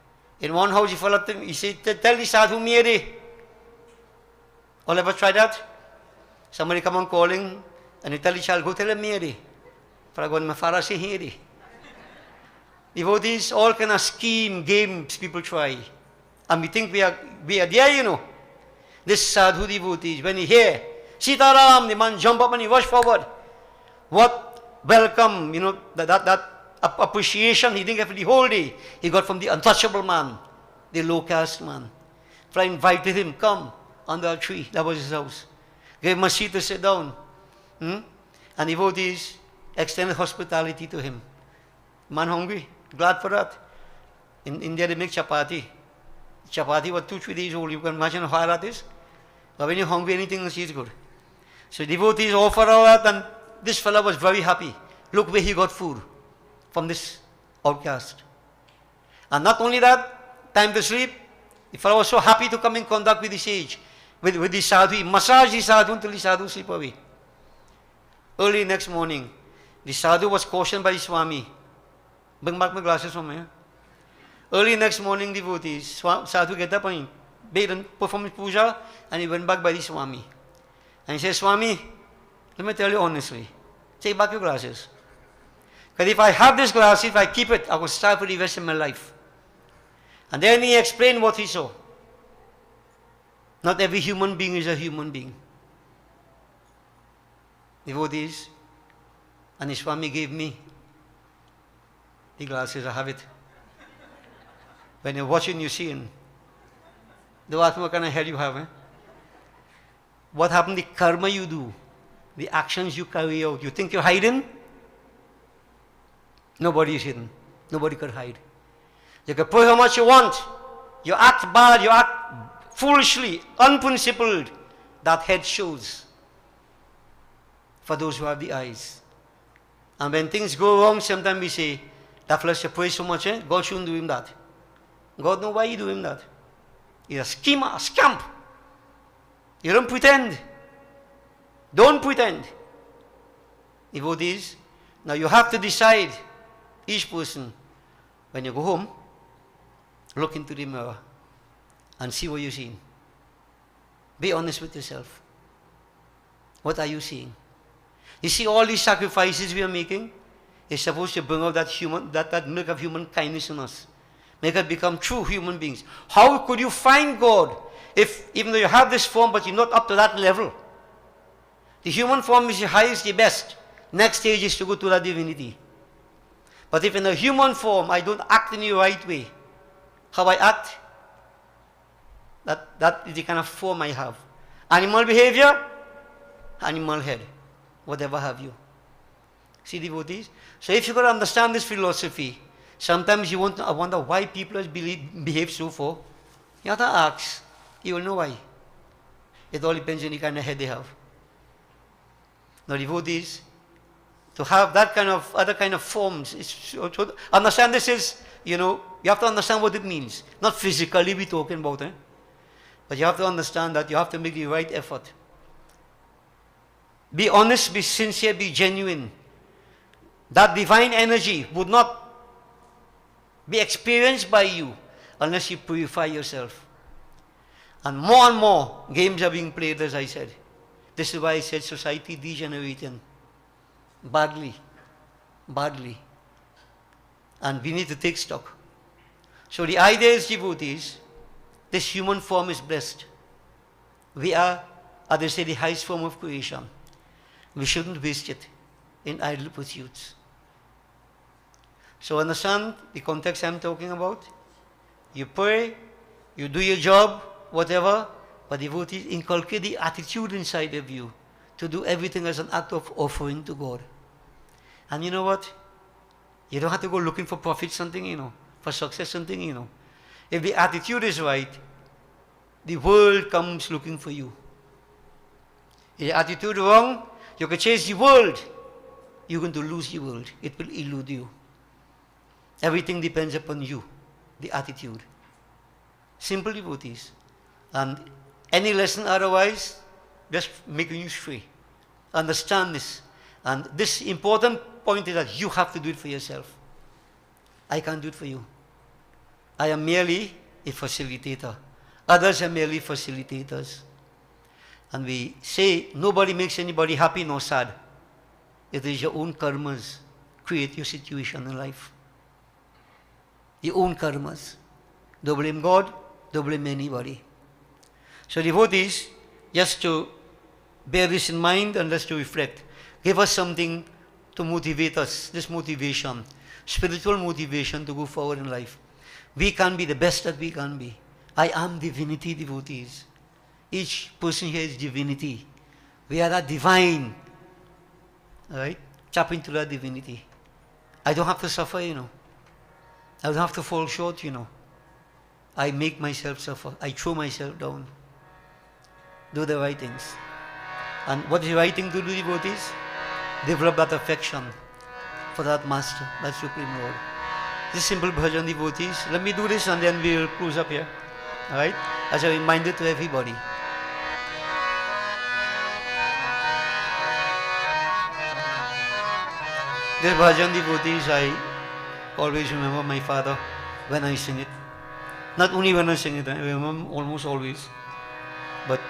S3: In one house, he followed them, he said, tell the Sadhu Mere. All ever tried that? Somebody come on calling, and he tell the child, go tell him Mere. For I go to Mafara say Here. Devotees, all kind of scheme, games people try. And we think we are there, This Sadhu devotees, when he hear, Sitaram, the man jump up and he rush forward. What welcome, that appreciation he didn't get for the whole day. He got from the untouchable man, the low caste man. So I invited him, come under a tree. That was his house. Gave him a seat to sit down. And devotees extended hospitality to him. Man hungry, glad for that. In India they make chapati. Chapati was 2-3 days old. You can imagine how hard that is. But when you're hungry, anything else is good. So devotees offer all that, and this fellow was very happy. Look where he got food from this outcast. And not only that, time to sleep. The fellow was so happy to come in contact with the sage, with the sadhu. He massaged the sadhu until the sadhu sleep away. Early next morning, the sadhu was cautioned by the Swami. Bring back my glasses from here. Early next morning, devotees, sadhu get up and bathed and performed puja, and he went back by the Swami. And he said, Swami, let me tell you honestly, take back your glasses. Because if I have this glass, if I keep it, I will starve for the rest of my life. And then he explained what he saw. Not every human being is a human being. Devotees, and the Swami gave me the glasses, I have it. When you're watching, you're seeing. Don't ask me what kind of head you have. What happened? The karma you do, the actions you carry out. You think you're hiding? Nobody is hidden. Nobody can hide. You can pray how much you want. You act bad, you act foolishly, unprincipled. That head shows for those who have the eyes. And when things go wrong, sometimes we say, that flesh you pray so much, God shouldn't do him that. God knows why you do him that. He's a schemer, a scamp. You don't pretend. Don't pretend. Devotees, now you have to decide, each person, when you go home, look into the mirror and see what you're seeing. Be honest with yourself. What are you seeing? You see, all these sacrifices we are making is supposed to bring out that milk of human kindness in us. Make us become true human beings. How could you find God if, even though you have this form, but you're not up to that level? The human form is the highest, the best. Next stage is to go to that divinity. But if in a human form, I don't act in the right way, how I act, that is the kind of form I have. Animal behavior, animal head, whatever have you. See, devotees? So if you could understand this philosophy, sometimes you wonder why people behave so for. You have to ask. You will know why. It all depends on the kind of head they have. Now, devotees, to have that kind of, other kind of forms, to understand this is, you have to understand what it means. Not physically we're talking about, but you have to understand that you have to make the right effort. Be honest, be sincere, be genuine. That divine energy would not be experienced by you unless you purify yourself. And more games are being played, as I said. This is why I said society degenerating. Badly. And we need to take stock. So the idea is, devotees, this human form is blessed. We are, as they say, the highest form of creation. We shouldn't waste it in idle pursuits. So understand the context I'm talking about. You pray, you do your job, whatever, but devotees, inculcate the attitude inside of you to do everything as an act of offering to God. And you know what? You don't have to go looking for profit something, for success something, If the attitude is right, the world comes looking for you. If the attitude wrong, you can chase the world. You're going to lose the world. It will elude you. Everything depends upon you, the attitude. Simple, devotees. And any lesson otherwise, just making you stray. Understand this. And this important point is that you have to do it for yourself. I can't do it for you. I am merely a facilitator. Others are merely facilitators. And we say nobody makes anybody happy nor sad. It is your own karmas create your situation in life. Your own karmas. Don't blame God, don't blame anybody. So devotees, just to bear this in mind and just to reflect, give us something to motivate us, this motivation, spiritual motivation to go forward in life. We can be the best that we can be. I am divinity, devotees. Each person here is divinity. We are that divine. Alright? Tap into that divinity. I don't have to suffer, I don't have to fall short, I make myself suffer. I throw myself down. Do the right things. And what is the right thing to do, devotees? Develop that affection for that Master, that Supreme Lord. This simple bhajan, devotees. Let me do this and then we'll close up here. Alright? As a reminder to everybody. This bhajan, devotees, I always remember my father when I sing it. Not only when I sing it, I remember almost always. But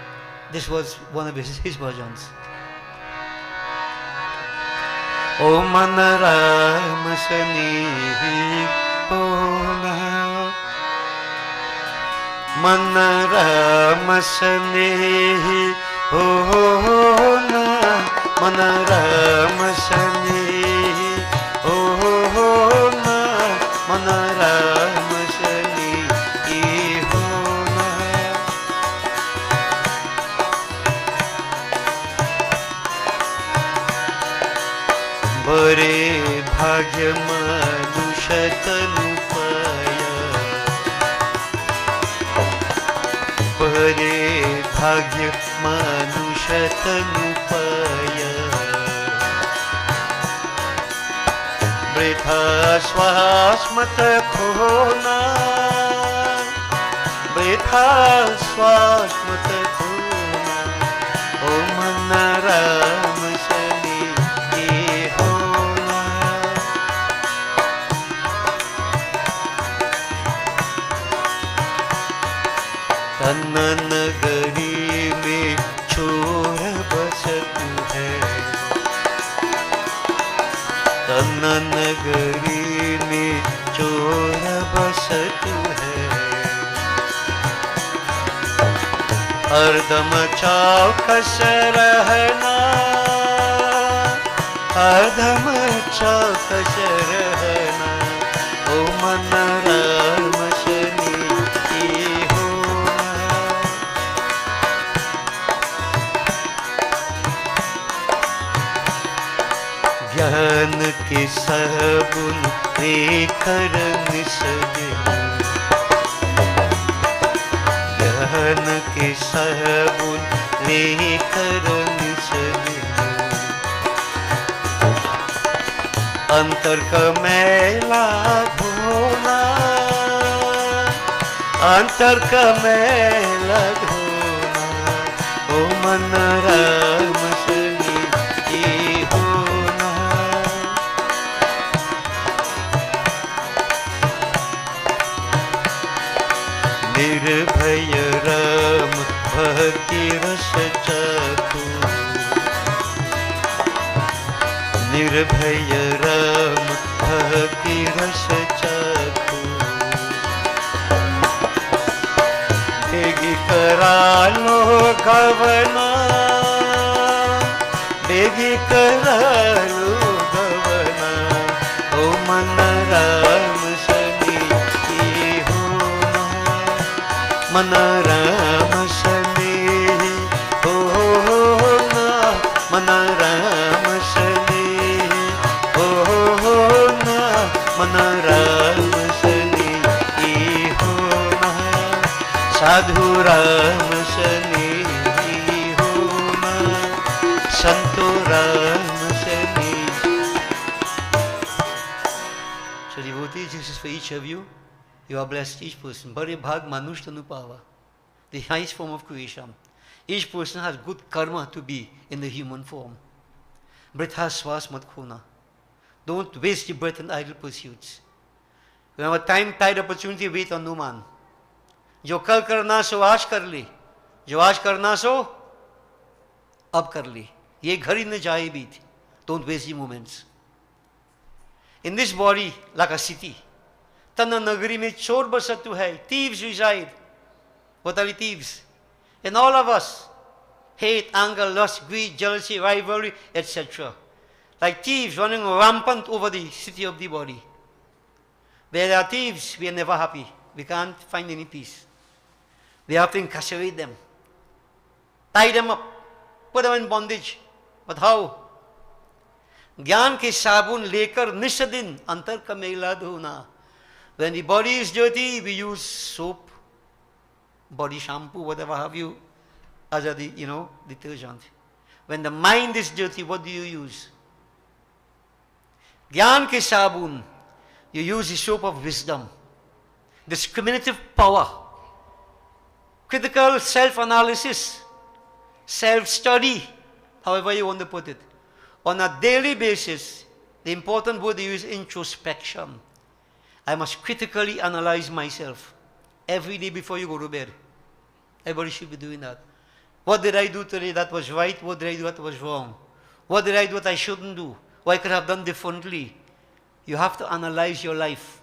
S3: this was one of his bhajans. O Manara Masani Ona Manara Masani Ona Manara Masani बरे भाग्य मनुष्य तनु पाया बरे भाग्य मनुष्य तनु पाया वृथा श्वास मत खोना वृथा श्वास मत खोना ओ मन राम नगरी में चोर बसत है तन नगरी में चोर बसत है हरदम चौकस रहना हरदम चौकस रहना ओ मन राम ज्ञान के सबुन रेखर निसगे दहन के साबुन लेकर निस दिन अंतर का मैला धोना, अंतर का मैला धोना, ओ मन राम सनी ये होना। निर्भय राम भक्ति रस चाखो, निर्भय राम भक्ति रस चाखो। बेगी करा लो गवना, बेगी करा लो गवना, ओ मन राम सनी ये होना। मन राम सनी होना, मन राम सनी होना, मन राम सनी ये होना। साधु राम सनी होना, संतो Ram Sunny. So devotees, this is for each of you. You are blessed, each person. Bhare bhag manush tanu pava, the highest form of creation. Each person has good karma to be in the human form. Britha swas mat khona. Don't waste your breath in idle pursuits. When our time, tide, opportunity, wait on no man. जो कल करना सो आज कर ले, जो आज करना सो अब कर ले. ये घड़ी न जाए बीत. Don't waste the moments. In this body, like a city, Tana Nagari में चोर बसतु है, thieves reside. What are the thieves? In all of us, hate, anger, lust, greed, jealousy, rivalry, etc. Like thieves running rampant over the city of the body. Where there are thieves, we are never happy. We can't find any peace. We have to incarcerate them, tie them up, put them in bondage. But how? ज्ञान के साबुन लेकर निस दिन अंतर का मैला धोना. When the body is dirty, we use soap, body shampoo, whatever have you, as a detergent. When the mind is dirty, what do you use? Gyan ke sabun, you use the soap of wisdom, discriminative power, critical self-analysis, self-study, however you want to put it. On a daily basis, the important word you use is introspection. I must critically analyze myself every day before you go to bed. Everybody should be doing that. What did I do today that was right? What did I do that was wrong? What did I do that I shouldn't do? What I could have done differently? You have to analyze your life.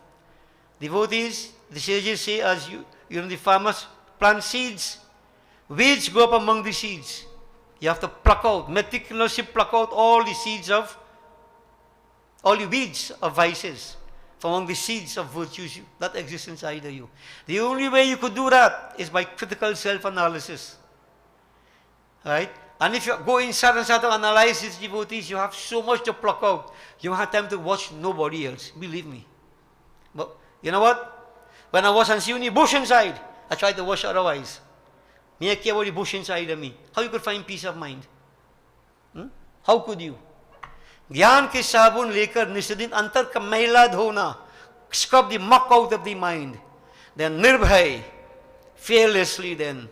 S3: Devotees, the sages say, as the farmers plant seeds, weeds grow up among the seeds. You have to pluck out, meticulously pluck out all the weeds of vices from among the seeds of virtues that exist inside of you. The only way you could do that is by critical self-analysis. Right? And if you go inside and start to analyze these devotees, you have so much to pluck out. You don't have time to watch nobody else. Believe me. But you know what? When I was on Siuni bush inside, I tried to watch otherwise. Me I care about the bush inside of me. How you could find peace of mind? How could you? ज्ञान के साबुन लेकर निस्दिन अंतर का मैला धोना. Scrub the muck out of the mind. Then nirbhay, fearlessly then,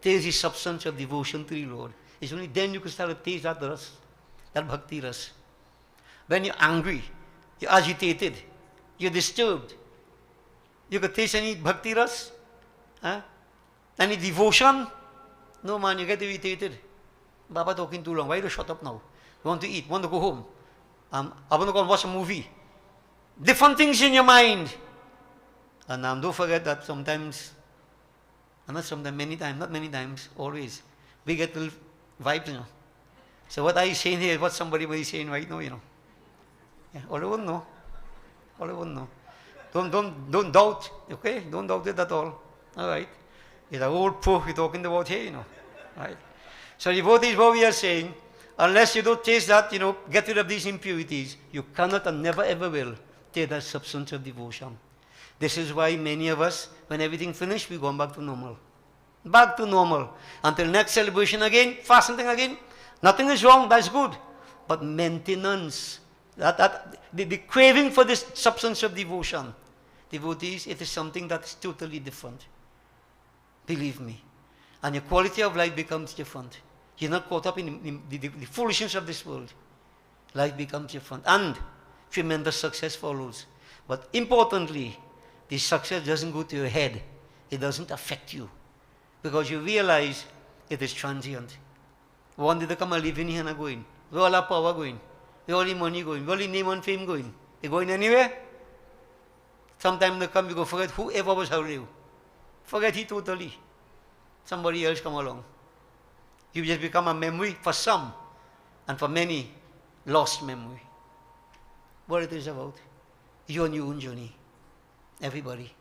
S3: taste the substance of devotion to the Lord. It's only then you can start to taste that ras, that bhakti ras. When you're angry, you're agitated, you're disturbed, you can taste any bhakti ras? Any devotion? No man, you get irritated. Baba talking too long. Why do you shut up now? You want to eat, want to go home. I want to go and watch a movie. Different things in your mind. And don't forget that sometimes, and not sometimes, many times, not many times, always, we get little vibes, So what I saying here is what somebody was saying right now, Yeah, all of us know. All of us know. Don't doubt, okay? Don't doubt it at all. All right? It's an old proof we're talking about here, Right? So devotees, what we are saying, unless you don't taste that, get rid of these impurities, you cannot and never ever will taste that substance of devotion. This is why many of us, when everything finished, we go back to normal. Back to normal. Until next celebration again, fasting again. Nothing is wrong, that's good. But maintenance, the craving for this substance of devotion, devotees, it is something that is totally different. Believe me. And your quality of life becomes different. You're not caught up in the foolishness of this world. Life becomes different. And tremendous success follows. But importantly, the success doesn't go to your head. It doesn't affect you. Because you realize it is transient. One day they come and live in here and going. Where all our power going? Where all the money going? Where all the name and fame going? They going anywhere? Sometime they come, you go forget whoever was around you. Forget it totally. Somebody else come along. You just become a memory for some, and for many, lost memory. What it is about? You on your own journey. Everybody.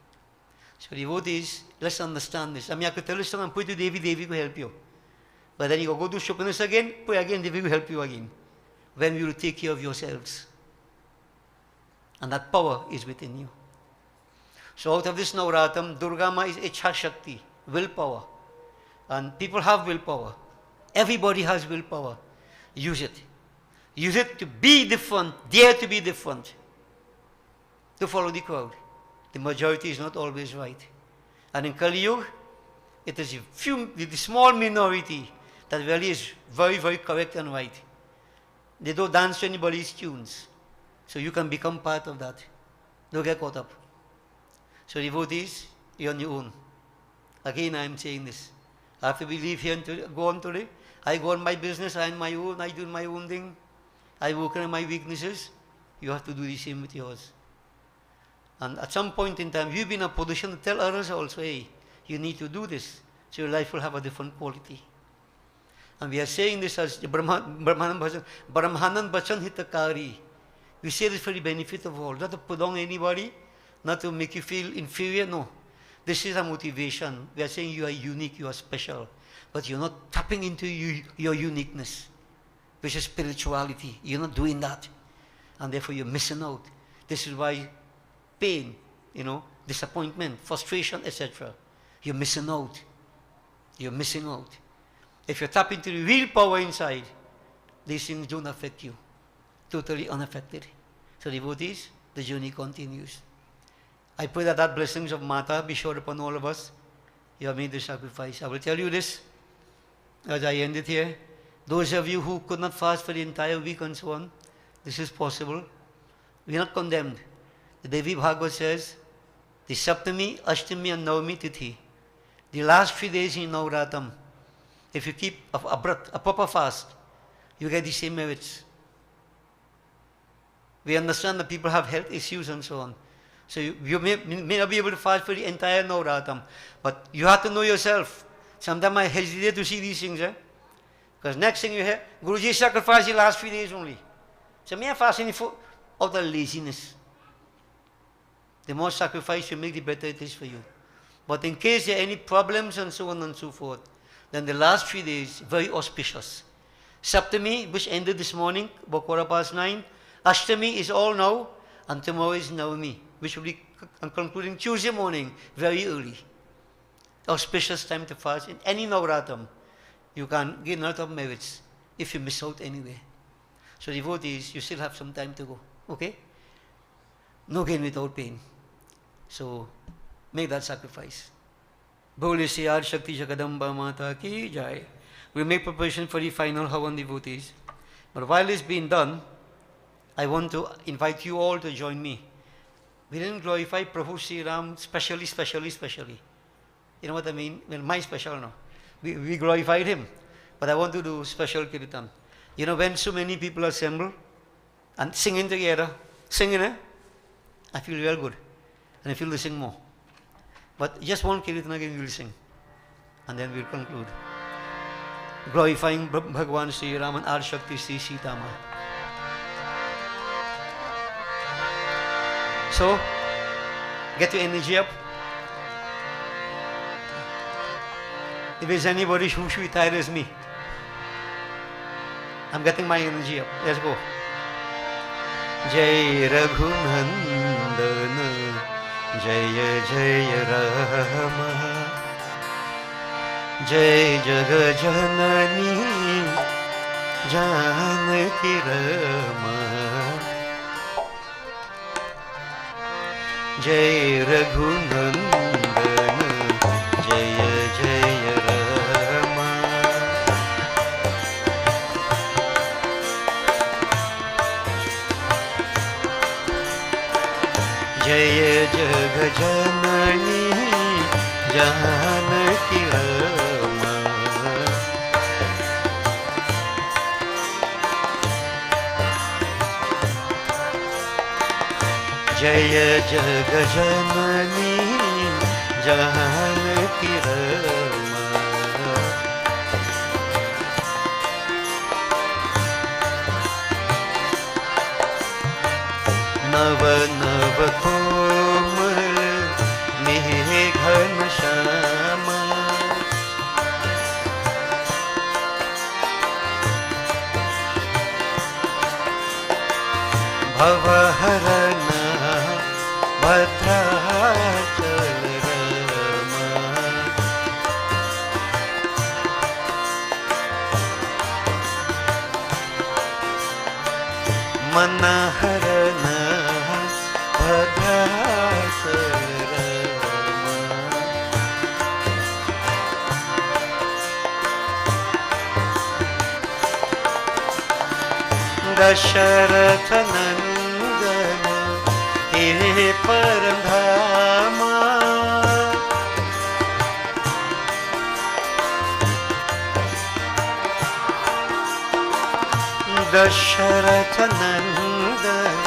S3: So devotees, let's understand this. I mean, I could tell you something and pray to Devi, Devi will help you. But then you go do Shopiness again, pray again, Devi will help you again. When you will take care of yourselves. And that power is within you. So out of this Navratam, Durga Ma is Ichha Shakti, willpower. And people have willpower. Everybody has willpower. Use it. Use it to be different, dare to be different. To follow the crowd. The majority is not always right. And in Kali Yuga, it is the small minority that really is very, very correct and right. They don't dance to anybody's tunes. So you can become part of that. Don't get caught up. So devotees, you're on your own. Again, I am saying this. After we leave here and go on today, I go on my business, I am my own, I do my own thing. I work on my weaknesses. You have to do the same with yours. And at some point in time, you'll be in a position to tell others also, hey, you need to do this. So your life will have a different quality. And we are saying this as Brahmanan Bachan Hitakari. We say this for the benefit of all. Not to put down anybody, not to make you feel inferior, no. This is a motivation. We are saying you are unique, you are special. But you're not tapping into your uniqueness, which is spirituality. You're not doing that. And therefore you're missing out. This is why pain, disappointment, frustration, etc. You're missing out. You're missing out. If you tap into the real power inside, these things don't affect you. Totally unaffected. So devotees, the journey continues. I pray that blessings of Mata be showered upon all of us. You have made the sacrifice. I will tell you this as I end it here. Those of you who could not fast for the entire week and so on, this is possible. We are not condemned. The Devi Bhagavad says, the Saptami, Ashtami and Navami Tithi, the last 3 days in Navratam, if you keep a proper fast, you get the same merits. We understand that people have health issues and so on. So you may not be able to fast for the entire Navratam, but you have to know yourself. Sometimes I hesitate to see these things, because next thing you hear, Guruji sacrificed the last 3 days only. So me I fasting out of laziness. The more sacrifice you make, the better it is for you. But in case there are any problems and so on and so forth, then the last 3 days, very auspicious. Saptami, which ended this morning, about 9:15. Ashtami is all now, and tomorrow is Navami, which will be concluding Tuesday morning, very early. Auspicious time to fast. In any Navratam, you can gain a lot of merits if you miss out anyway. So devotees, you still have some time to go. Okay? No gain without pain. So, make that sacrifice. Bole Siyar Shakti Jagadamba Mata Ki Jai. We'll make preparation for the final Havan devotees. But while it's being done, I want to invite you all to join me. We didn't glorify Prabhu Sri Ram specially. You know what I mean? Well, my special no. We glorified him. But I want to do special kirtan. You know, when so many people assemble and singing together, I feel real good. And I feel to sing more. But just one kirtan again we will sing. And then we'll conclude. Glorifying Bhagwan Sri Ram and Adi Shakti Sri Sita Ma. So, get your energy up. If there's anybody who should be tired as me, I'm getting my energy up. Let's go. Jai Raghunandana Jaya Jaya Rama जय जग जननी जानकी रमा, जय रघुनंदन जय जय रमा, जय जग जननी जानकी रमा, जय जग जननी जानकी रमा, नव नव कोमल घन श्यामा, भवहरन भद्राचल रमा, मनहरन भद्राचल रमा, दशरथ नंदन हे परधामा, दशरथ नंदन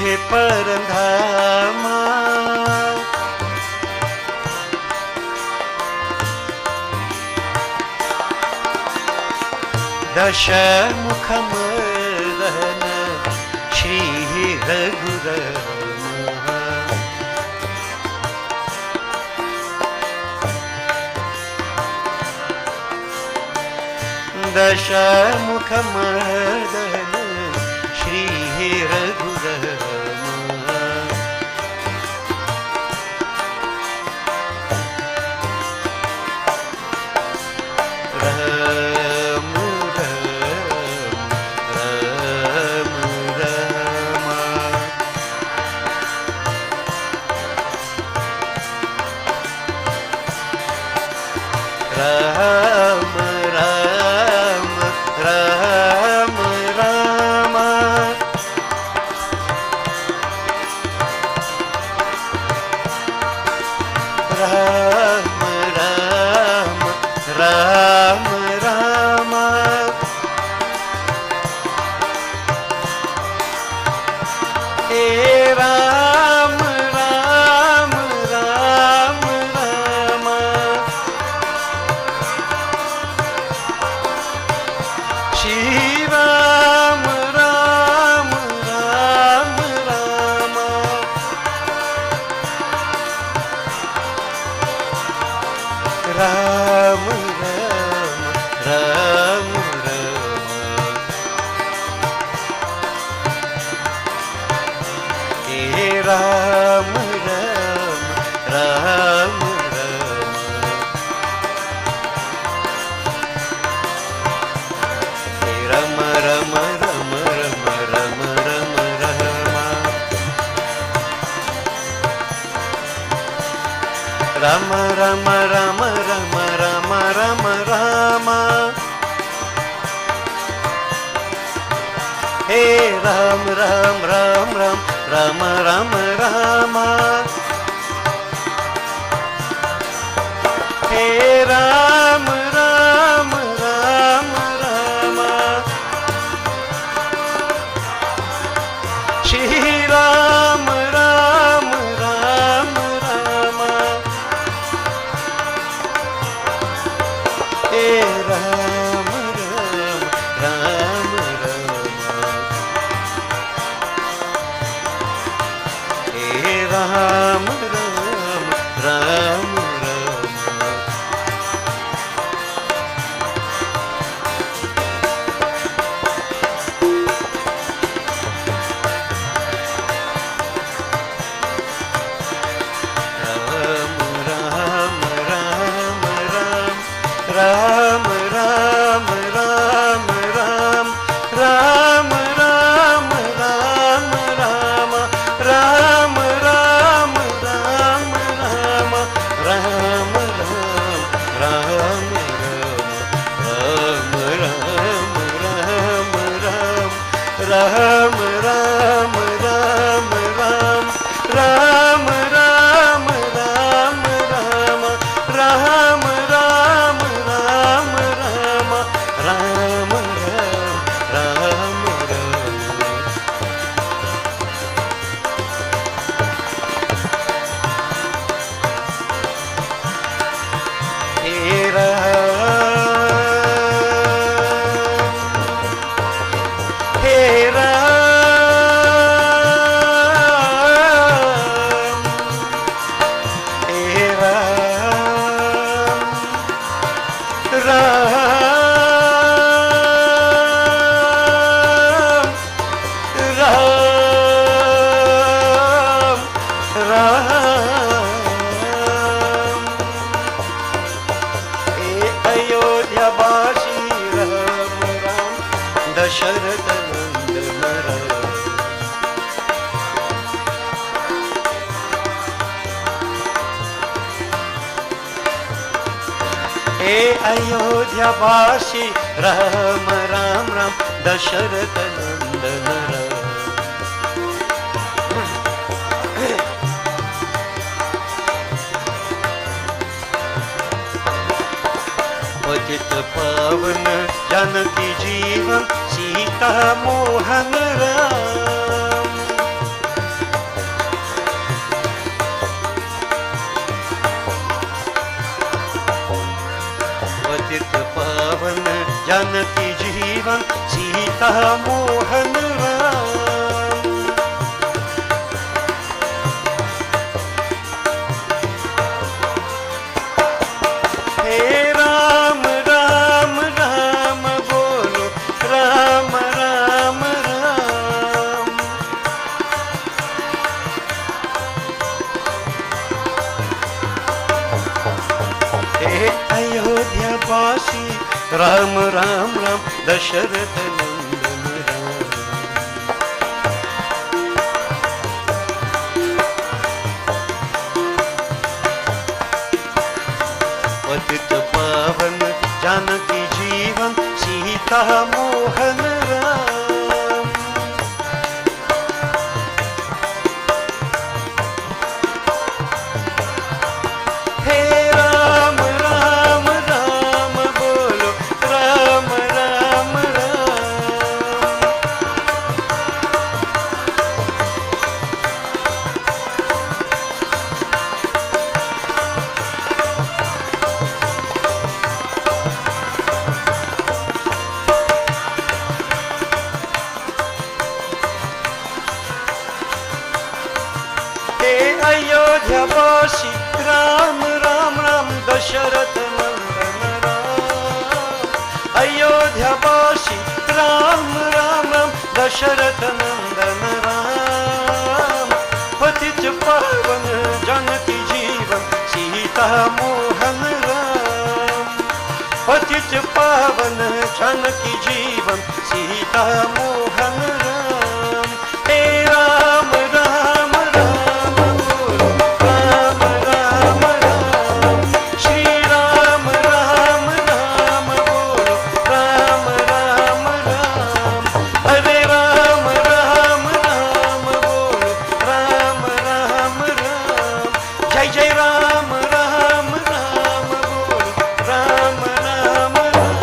S3: हे परधामा, दशमुख मर्दन श्री रघुरमा, दशमुख मर्दन श्री रघुरमा, राम राम राम राम राम राम राम, राम राम राम राम, हे राम राम राम राम, श्री राम राम राम राम, राम राम राम राम, हे राम राम राम राम, हे राम राम राम राम राम राम राम, राम राम राम राम राम राम, हे राम राम राम राम राम राम राम, हे राम राम राम राम, श्री राम राम राम राम, हे राम राम राम राम, हे राम राम राम राम, राम राम राम राम राम राम राम राम राम राम राम राम राम राम हे दशरथ नंदन राम। हे अयोध्यावासी राम राम राम दशरथ नंदन राम। पतित पावन जानकी जीवन सीता मोहन राम। पतित पावन जानकी जीवन सीता मोहन राम। हे राम राम राम बोलो राम राम राम। हे अयोध्यावासी राम राम राम दशरथ नंदन राम। पतित पावन जानकी जीवन सीता मोहन राम। हे राम राम राम बोलो राम राम राम। अयोध्यावासी राम राम राम दशरथ नंदन राम। अयोध्यावासी राम राम राम दशरथ नंदन राम। पतित पावन जानकी जीवन सीता मोहन राम। पतित पावन जानकी जीवन सीता मोहन राम। हे राम राम राम बोलो राम राम राम। श्री राम राम राम बोलो राम राम राम। हरे राम राम राम बोलो राम राम राम। जय जय राम राम राम बोलो राम राम राम।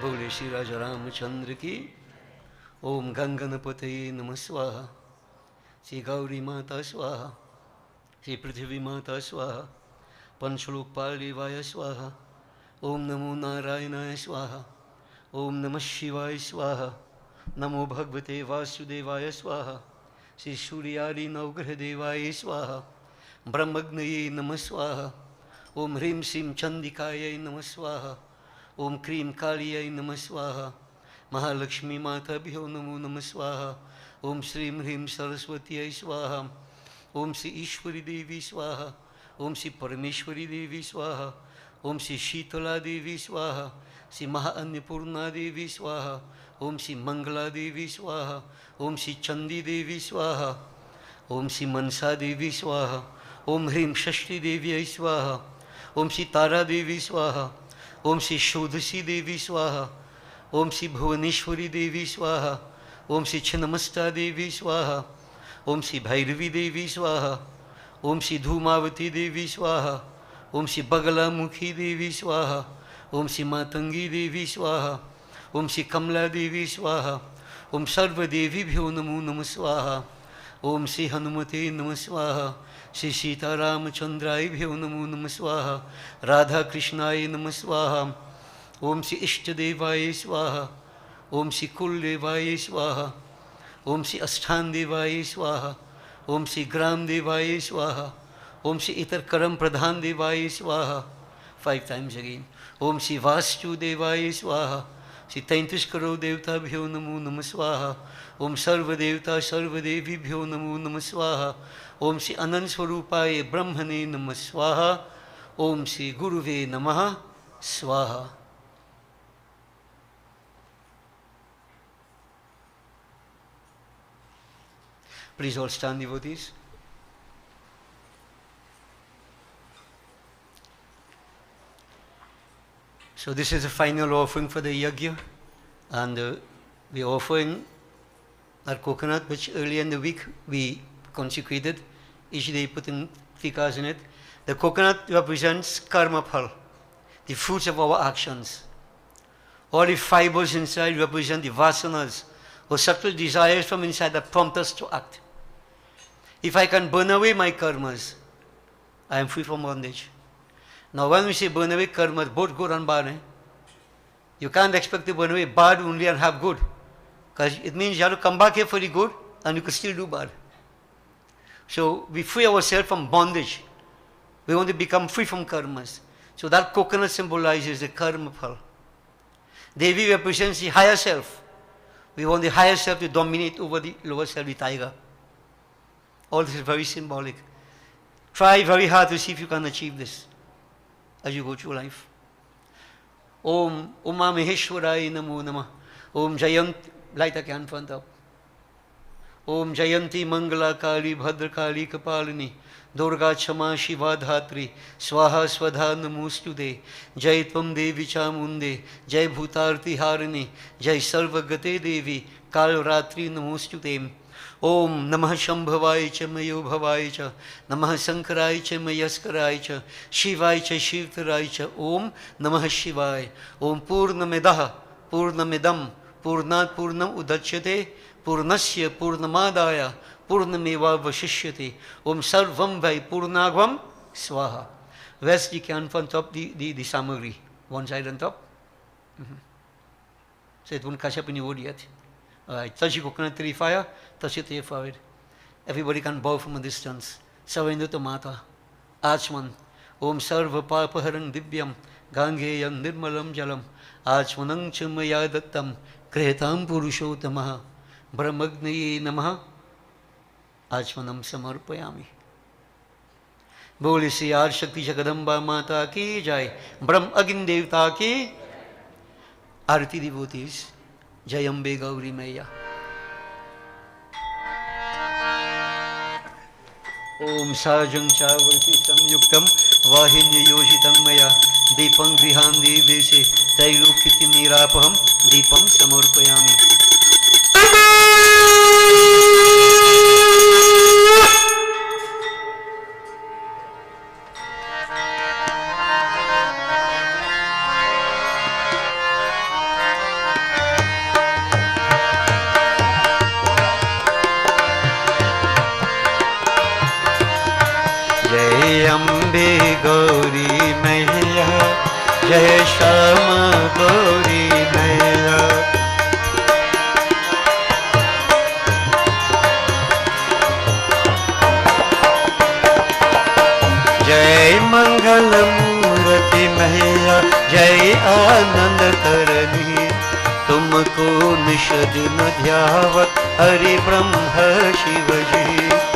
S3: बोले श्री राजा रामचंद्र की। ओम गंगनपते नमः स्वाहा। श्री गौरी माता स्वाहा। श्री पृथ्वी माता स्वाहा। पंचलोकपाल देवाय स्वाहा। ओम नमो नारायणाय स्वाहा। ओम नमः शिवाय स्वाहा। नमो भगवते वासुदेवाय स्वाहा। श्री सूर्यादि नवग्रह देवाय स्वाहा। ब्रह्मग्नये नमः स्वाहा। ओम ह्रीं श्रीं चंडिकायै नमः स्वाहा। ओम क्रीं कालियै नमः स्वाहा। महालक्ष्मी माताभ्यो नमो नमः स्वाहा। ओम श्रीं ह्रीं सरस्वत्यै स्वाहा। ओम श्री ईश्वरी देवी स्वाहा। ओम श्री परमेश्वरी देवी स्वाहा। ओम श्री शीतला देवी स्वाहा। श्री महाअन्नपूर्णा देवी स्वाहा। ओम श्री मंगला देवी स्वाहा। ओम श्री चंदी देवी स्वाहा। ओम श्री मनसा देवी स्वाहा। ओम ह्रीं षष्ठी देव्यै स्वाहा। ओम श्री तारा देवी स्वाहा। ओम श्री शोधसी देवी स्वाहा। ओम श्री भुवनेश्वरी देवी स्वाहा, ओम श्री छिन्नमस्ता देवी स्वाहा, ओम श्री भैरवी देवी स्वाहा, ओम श्री धूमावती देवी स्वाहा, ओम श्री बगलामुखी देवी स्वाहा, ओम श्री मातंगी देवी स्वाहा, ओम श्री कमला देवी स्वाहा, ओम सर्वदेवीभ्यो नमो नमः स्वाहा, ओम श्री हनुमते नमः स्वाहा, श्री सीतारामचंद्रायभ्यो नमो नमः स्वाहा, राधा कृष्णाय नमः स्वाहा, ओम श्री इष्टदेवाय स्वाहा, ओम श्री कुलदेवाय स्वाहा, ओम श्री अष्टान देवाय स्वाहा, ओम श्री ग्राम देवाय स्वाहा, ओम श्री इतर कर्म प्रधान देवाय स्वाहा, 5 times again, ओम श्री वास्तुदेवाय स्वाहा, श्री 33 करोड़ देवताभ्यो नमो नमः स्वाहा, ओम सर्वदेवता सर्वदेवीभ्यो नमो नमः स्वाहा, ओम श्री अनंत स्वरूपाय ब्रह्मणे नमः स्वाहा, ओम श्री गुरुवे नमः स्वाहा. Please all stand, devotees. So this is the final offering for the yagya, and we're offering our coconut, which earlier in the week we consecrated, each day putting tikas in it. The coconut represents karma phal, the fruits of our actions. All the fibers inside represent the vasanas, or subtle desires from inside that prompt us to act. If I can burn away my karmas, I am free from bondage. Now when we say burn away karmas, both good and bad, you can't expect to burn away bad only and have good. Because it means you have to come back here for the good and you can still do bad. So we free ourselves from bondage. We want to become free from karmas. So that coconut symbolizes the karma phal. Devi represents the higher self. We want the higher self to dominate over the lower self, the tiger. All this is very symbolic. Try very hard to see if you can achieve this as you go through life. Om Uma Maheshwaraya Namo Namah. Om Jayant, light a can front up. Om Jayanti Mangala Kali Bhadra Kali Kapalini Durga Chama Shiva Dhatri Swaha Swadha Namostude Jai Tvam Devi Chamunde Jai Bhutarti Harini Jai Sarvagate Devi Kal Ratri Namostude. Om Namah Shambhavaya Cha Mayo Bhavaya Cha Namah Sankaraya Cha Mayaskaraya Cha Shivaya Cha Shivtaraya Cha. Om Namah Shivaya. Om Purnamidah Purnamidam Purnat Purnam Udachyate Purnasya Purnamadaya Purnameva Vashishyate. Om Sarvam Vai Purnagvam Swaha. Rest you can on top the samagri. One side on top. So it won't catch up in your wood yet. Alright, touch your coconut tree fire, touch it to your forehead. Everybody can bow from a distance. Surrender to Mata. Achman. Om Sarva Papaharan Divyam Gangeyam Nirmalam Jalam Achmanang Chumaya Dattam Kretam Purushottamaha Brahmagnaye Namaha Achmanam Samarpayami. Boli Siyar Shakti Jagadamba Mata Ki Jai Brahm Agin Devta Ki Arati devotees. Jayambe Gauri Maya. Om Sajang Chavarti Samyuktam Vahinya Yoshitam Maya Deepam Grihan Devese Tailukiti Nirapaham Deepam Samarpayami. Ambe Gauri Maya Jai Shama Gauri Maya Jai Mangala Murati Maya Jai Anand Tarani Tumko Nishad Nadhyavat Hari Brahma Shivaji.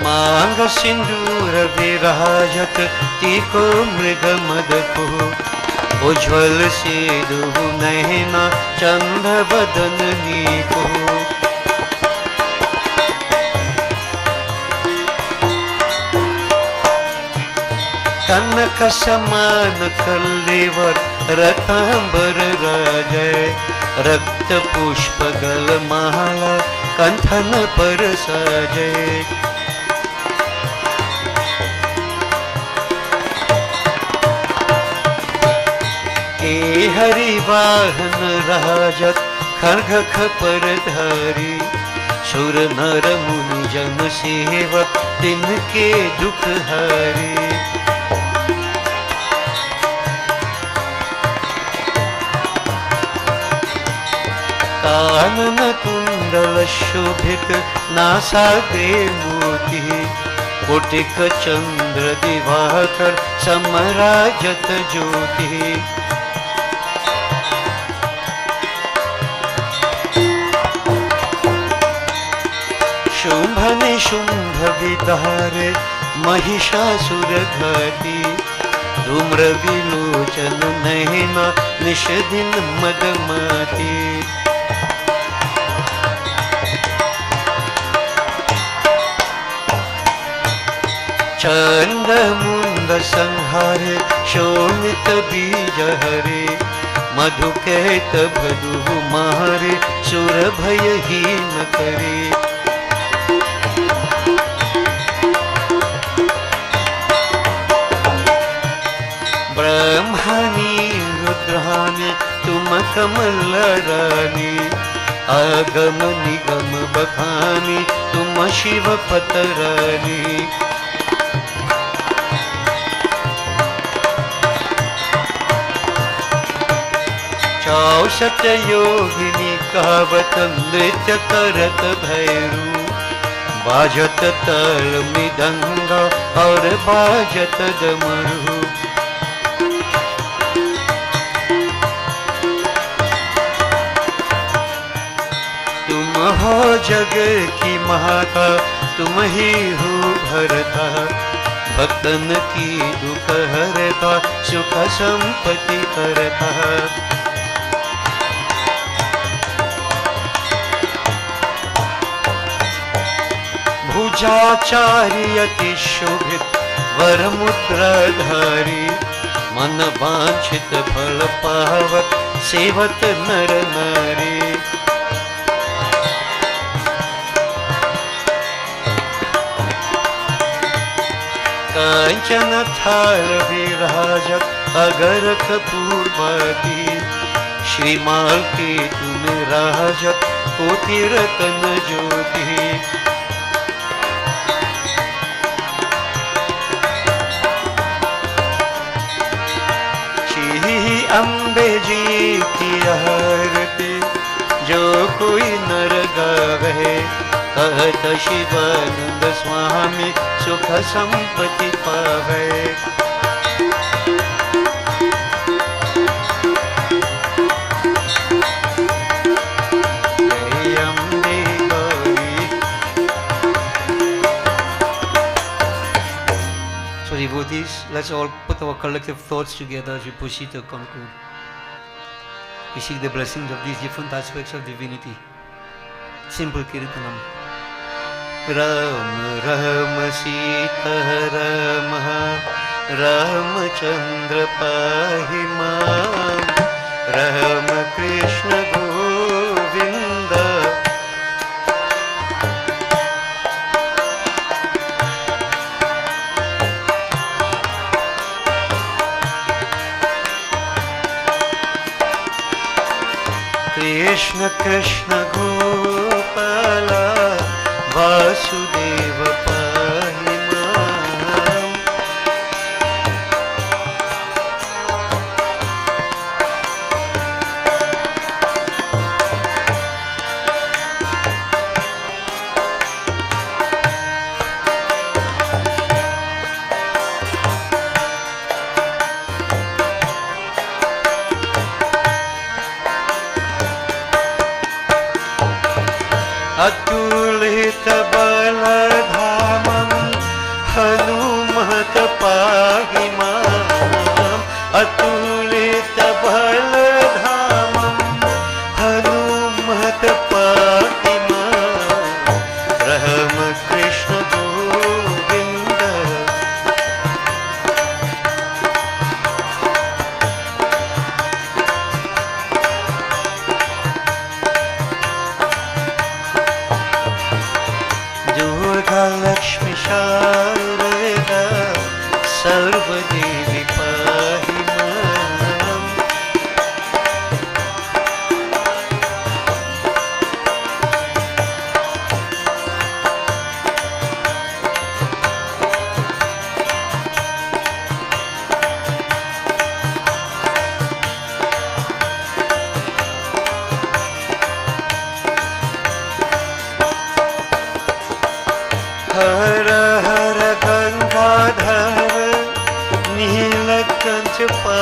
S3: मांग सिंदूर विराजत तीको मृग मद को उज्ज्वल से दुहु नैना चंद बदन नीको कनक समान कल्लेवर रतांबर राजय रक्त पुष्प गलमाला कंथन पर साजय के हरि वाहन राजत खड्ग खपर धारी सुर नर मुनि जन सेवक तिनके दुख हारी कानन कुंडल शोभित नासाग्रे मोती कोटिक चंद्र दिवाकर समराजत ज्योति शुंभ निशुंभ विदारे महिषासुर घाती धूम्र विलोचन नैना निश दिन मदमाती चंद मुंद संहार शोणित बीज हरे मधुकैत भदु मारे सुर भय हीन करे ब्रह्मणी रुद्राणी तुम कमल रानी आगम निगम बखानी तुम शिव पतरानी चौसत योगिनी कावत नृत्य करत भैरू बाजत ताल मृदंगा और बाजत डमरू तुम हो जग की माता तुम ही हो भरता भक्तन की दुख हरता सुख संपत्ति करता भुजाचार्य अति शोभित वर मुद्राधारी मन वांछित फल पावत सेवत नर नारी कांचन थाल विराजत अगर कपूरवादी श्रीमाल के तुम राजत कोटि रतन ज्योति अम्बे जी की आरती जो कोई नर गावे कहत शिवानंद स्वामी सुख संपत्ति पावे जय Ambe Gauri. So devotees, let's all put our collective thoughts together as we proceed to conclude. We seek the blessings of these different aspects of divinity. Simple Kirtanam. Ram Ram Sita Ram Ramachandra Pahi Mam Ram Krishna Govinda Krishna Krishna Gopala Vasudeva Pahi Mam अतुलित बलधामं हनुमत पाहि माम् अतुलित बलधामं हनुमत पाहि माम् राम कृष्ण गोविंद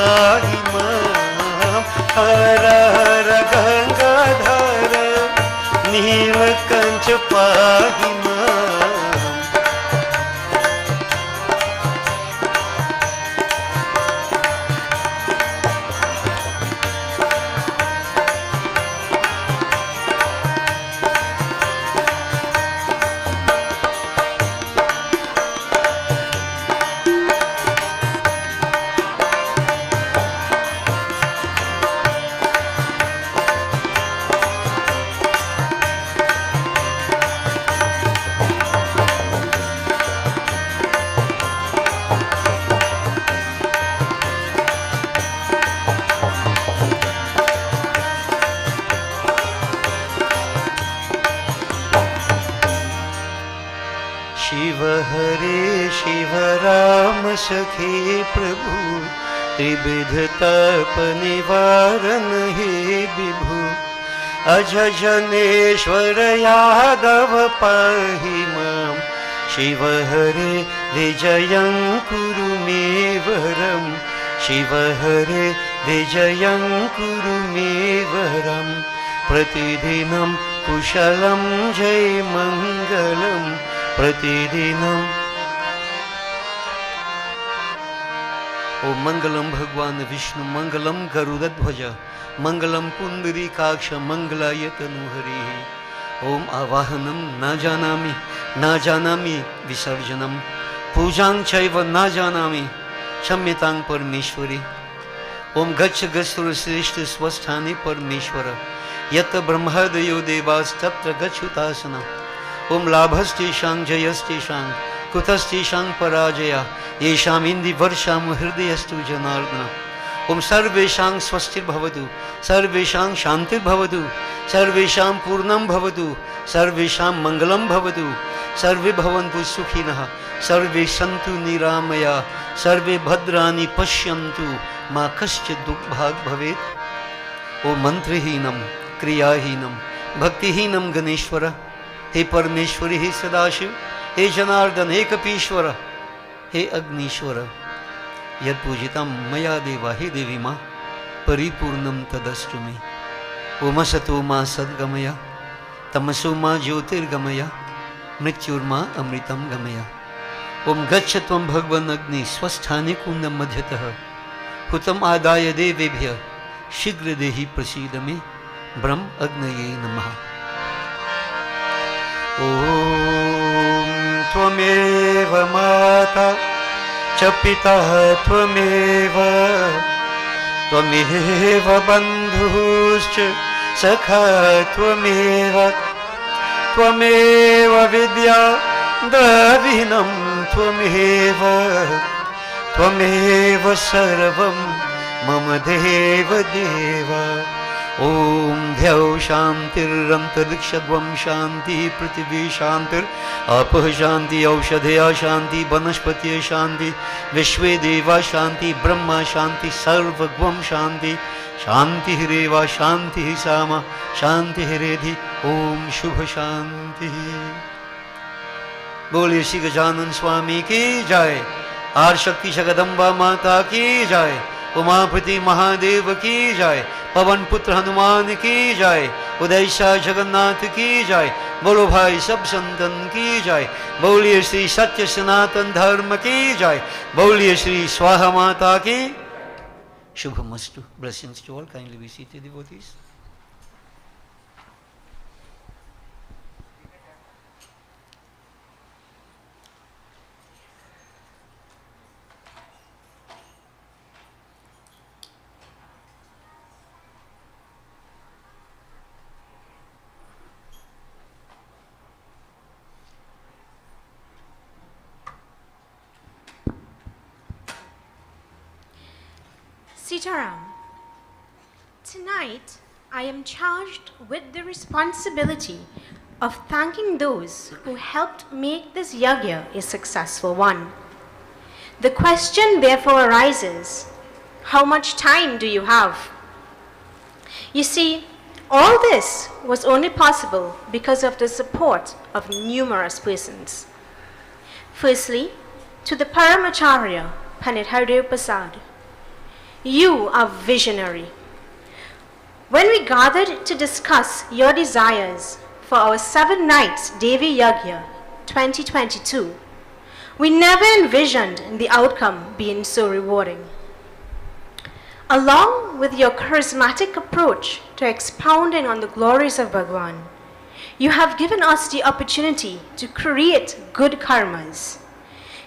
S3: पाहि मां हर हर गंगाधर नीलकंठ पाहि मां शिव हरे शिव राम सखे प्रभु त्रिविध तप निवारण हे विभु अज जनेश्वर यादव पाहि मां शिव हरे विजयं कुरु मे वरं शिव हरे विजयं कुरु मे वरं प्रतिदिनं कुशलं जय मंगलम् प्रतिदिनम। ओ मंगलम भगवान विष्णु मंगलम गरुड़ध्वज मंगलम पुंडरीकाक्ष मंगलाय तनुहरि। ओम आवाहनम न जानामि विसर्जनम पूजां चैव न जानामि क्षम्यतां परमेश्वरी। ओम गच्छ गच्छुर श्रेष्ठ स्वस्थाने परमेश्वर यत ब्रह्मादयो देवास्तत्र गच्छुतासनम्। ओम लाभस्तेषां जयस्तेषां कुतस्तेषां पराजया येषाम् इन्दिवर्षां हृदयस्तु जनार्दन। ओम सर्वेषां स्वस्तिर्भवतु सर्वेषां शान्तिर्भवतु सर्वेषां पूर्णं भवतु सर्वेषां मङ्गलं भवतु सर्वे भवन्तु सुखिनः सर्वे सन्तु निरामया सर्वे भद्राणि पश्यन्तु मा कश्चित् दुःखभाग् भवेत्। ओ मंत्रहीनं क्रियाहीनं भक्तिहीनं गणेश्वर हे परमेश्वरी हे सदाशिव हे जनार्दन हे कपीश्वर हे अग्नीश्वर यत्पूजितं मया देवा हे देवी मां परिपूर्णं तदस्तु मे। ओमसतो मा सद्गमय तमसो मा ज्योतिर्गमय मृत्युर्मा अमृतं गमय। ओम गच्छ त्वं भगवन् अग्नि स्वस्थाने कुण्डं मध्यतः हुतम् आदाय देवेभ्यः शीघ्र देहि प्रसीद मे ब्रह्म अग्नये नमः। ओम त्वमेव माता च पिता त्वमेव त्वमेव बन्धुश्च सखा त्वमेव त्वमेव विद्या द्रविणं त्वमेव त्वमेव सर्वं मम देव देव। ओम ध्यौ शान्तिरन्तरिक्षध्वं शान्ति पृथिवी शान्तिर् आपः शान्ति औषधया शान्ति वनस्पतयः शान्ति विश्वे देवा शान्ति ब्रह्मा शान्ति सर्वगं शान्ति शान्तिरेव शान्तिः सामा शान्तिरेधि। ओम शुभ शान्ति। बोलिए श्री गजानन स्वामी की जय। आदिशक्ति जगदम्बा माता की जय। उमापति महादेव की जय। पवन पुत्र हनुमान की जय। उदयशाह जगन्नाथ की जय। बोलो भाई सब संतन की जय। बोलिए श्री सत्य सनातन धर्म की जय। बोलिए श्री स्वाहा माता की शुभमस्तु। Blessings to all. Kindly be seated, devotees.
S1: Sitaram, tonight I am charged with the responsibility of thanking those who helped make this yagya a successful one. The question therefore arises, how much time do you have? You see, all this was only possible because of the support of numerous persons. Firstly, to the Paramacharya, Pandit Haridev Prasad. You are visionary. When we gathered to discuss your desires for our 7 nights Devi Yagya 2022, we never envisioned the outcome being so rewarding. Along with your charismatic approach to expounding on the glories of Bhagwan, you have given us the opportunity to create good karmas.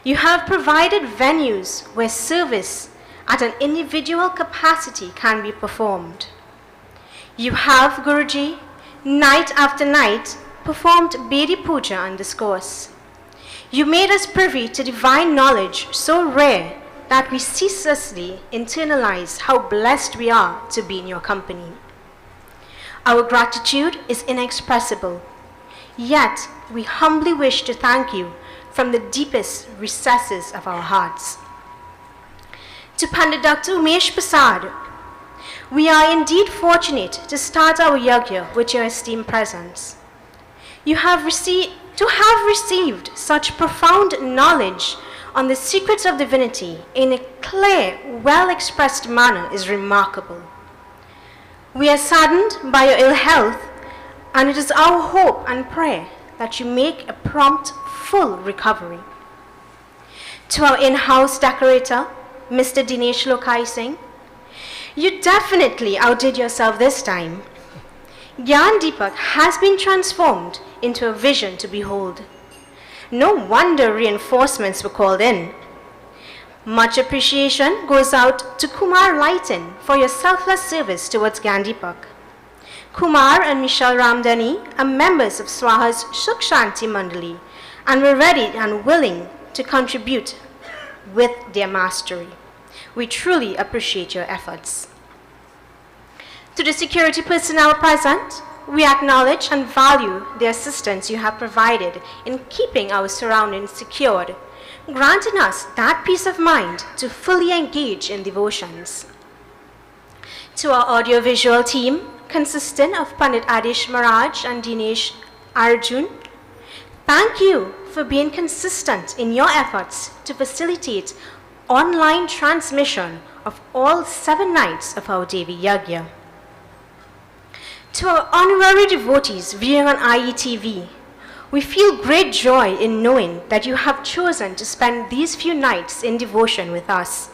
S1: You have provided venues where service at an individual capacity can be performed. You have, Guruji, night after night, performed Bedi Puja and discourse. You made us privy to divine knowledge so rare that we ceaselessly internalize how blessed we are to be in your company. Our gratitude is inexpressible, yet we humbly wish to thank you from the deepest recesses of our hearts. To Pandit Dr. Umesh Prasad, we are indeed fortunate to start our yagya with your esteemed presence. To have received such profound knowledge on the secrets of divinity in a clear, well-expressed manner is remarkable. We are saddened by your ill health, and it is our hope and prayer that you make a prompt, full recovery. To our in-house decorator, Mr. Dinesh Lokai Singh, you definitely outdid yourself this time. Gyan Deepak has been transformed into a vision to behold. No wonder reinforcements were called in. Much appreciation goes out to Kumar Lighton for your selfless service towards Gyan Deepak. Kumar and Michelle Ramdani are members of SWAHA's Sukh Shanti Mandali and were ready and willing to contribute with their mastery. We truly appreciate your efforts. To the security personnel present, we acknowledge and value the assistance you have provided in keeping our surroundings secured, granting us that peace of mind to fully engage in devotions. To our audiovisual team, consisting of Pandit Adish Maharaj and Dinesh Arjun, thank you for being consistent in your efforts to facilitate online transmission of all 7 nights of our Devi Yagya. To our honorary devotees viewing on IETV, we feel great joy in knowing that you have chosen to spend these few nights in devotion with us.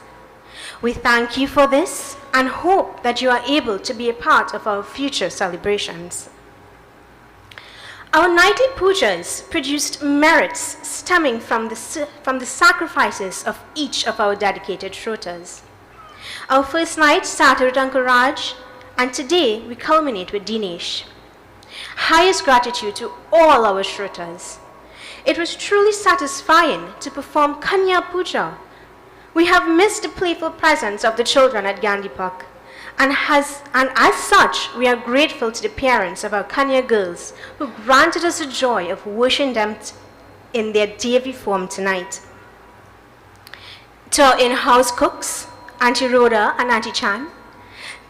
S1: We thank you for this and hope that you are able to be a part of our future celebrations. Our nightly pujas produced merits stemming from the sacrifices of each of our dedicated shrotas. Our first night started with Uncle Raj, and today we culminate with Dinesh. Highest gratitude to all our shrotas. It was truly satisfying to perform Kanya Puja. We have missed the playful presence of the children at Gyan Deepak, and as such, we are grateful to the parents of our Kanya girls who granted us the joy of worshiping them in their Devi form tonight. To our in-house cooks, Auntie Rhoda and Auntie Chan,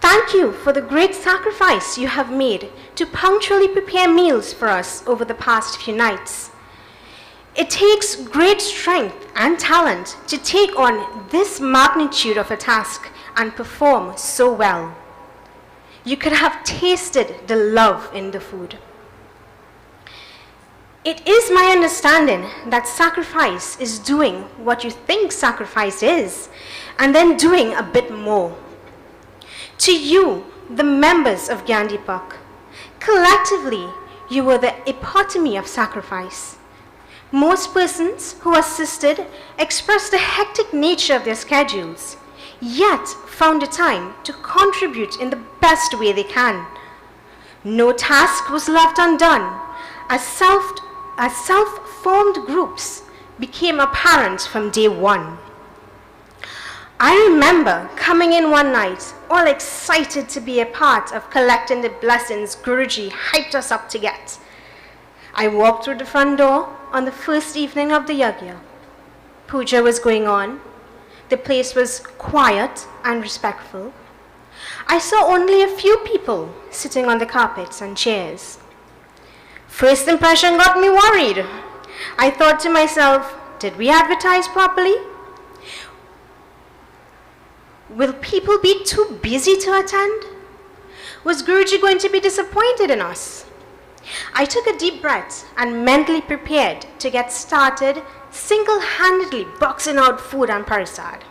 S1: thank you for the great sacrifice you have made to punctually prepare meals for us over the past few nights. It takes great strength and talent to take on this magnitude of a task and perform so well. You could have tasted the love in the food. It is my understanding that sacrifice is doing what you think sacrifice is, and then doing a bit more. To you, the members of Gyan Deepak, collectively, you were the epitome of sacrifice. Most persons who assisted expressed the hectic nature of their schedules, yet found the time to contribute in the best way they can. No task was left undone, as self-formed groups became apparent from day one. I remember coming in one night, all excited to be a part of collecting the blessings Guruji hyped us up to get. I walked through the front door on the first evening of the Yagya. Puja was going on. The place was quiet and respectful. I saw only a few people sitting on the carpets and chairs. First impression got me worried. I thought to myself, did we advertise properly? Will people be too busy to attend? Was Guruji going to be disappointed in us? I took a deep breath and mentally prepared to get started, single-handedly boxing out food and parasad.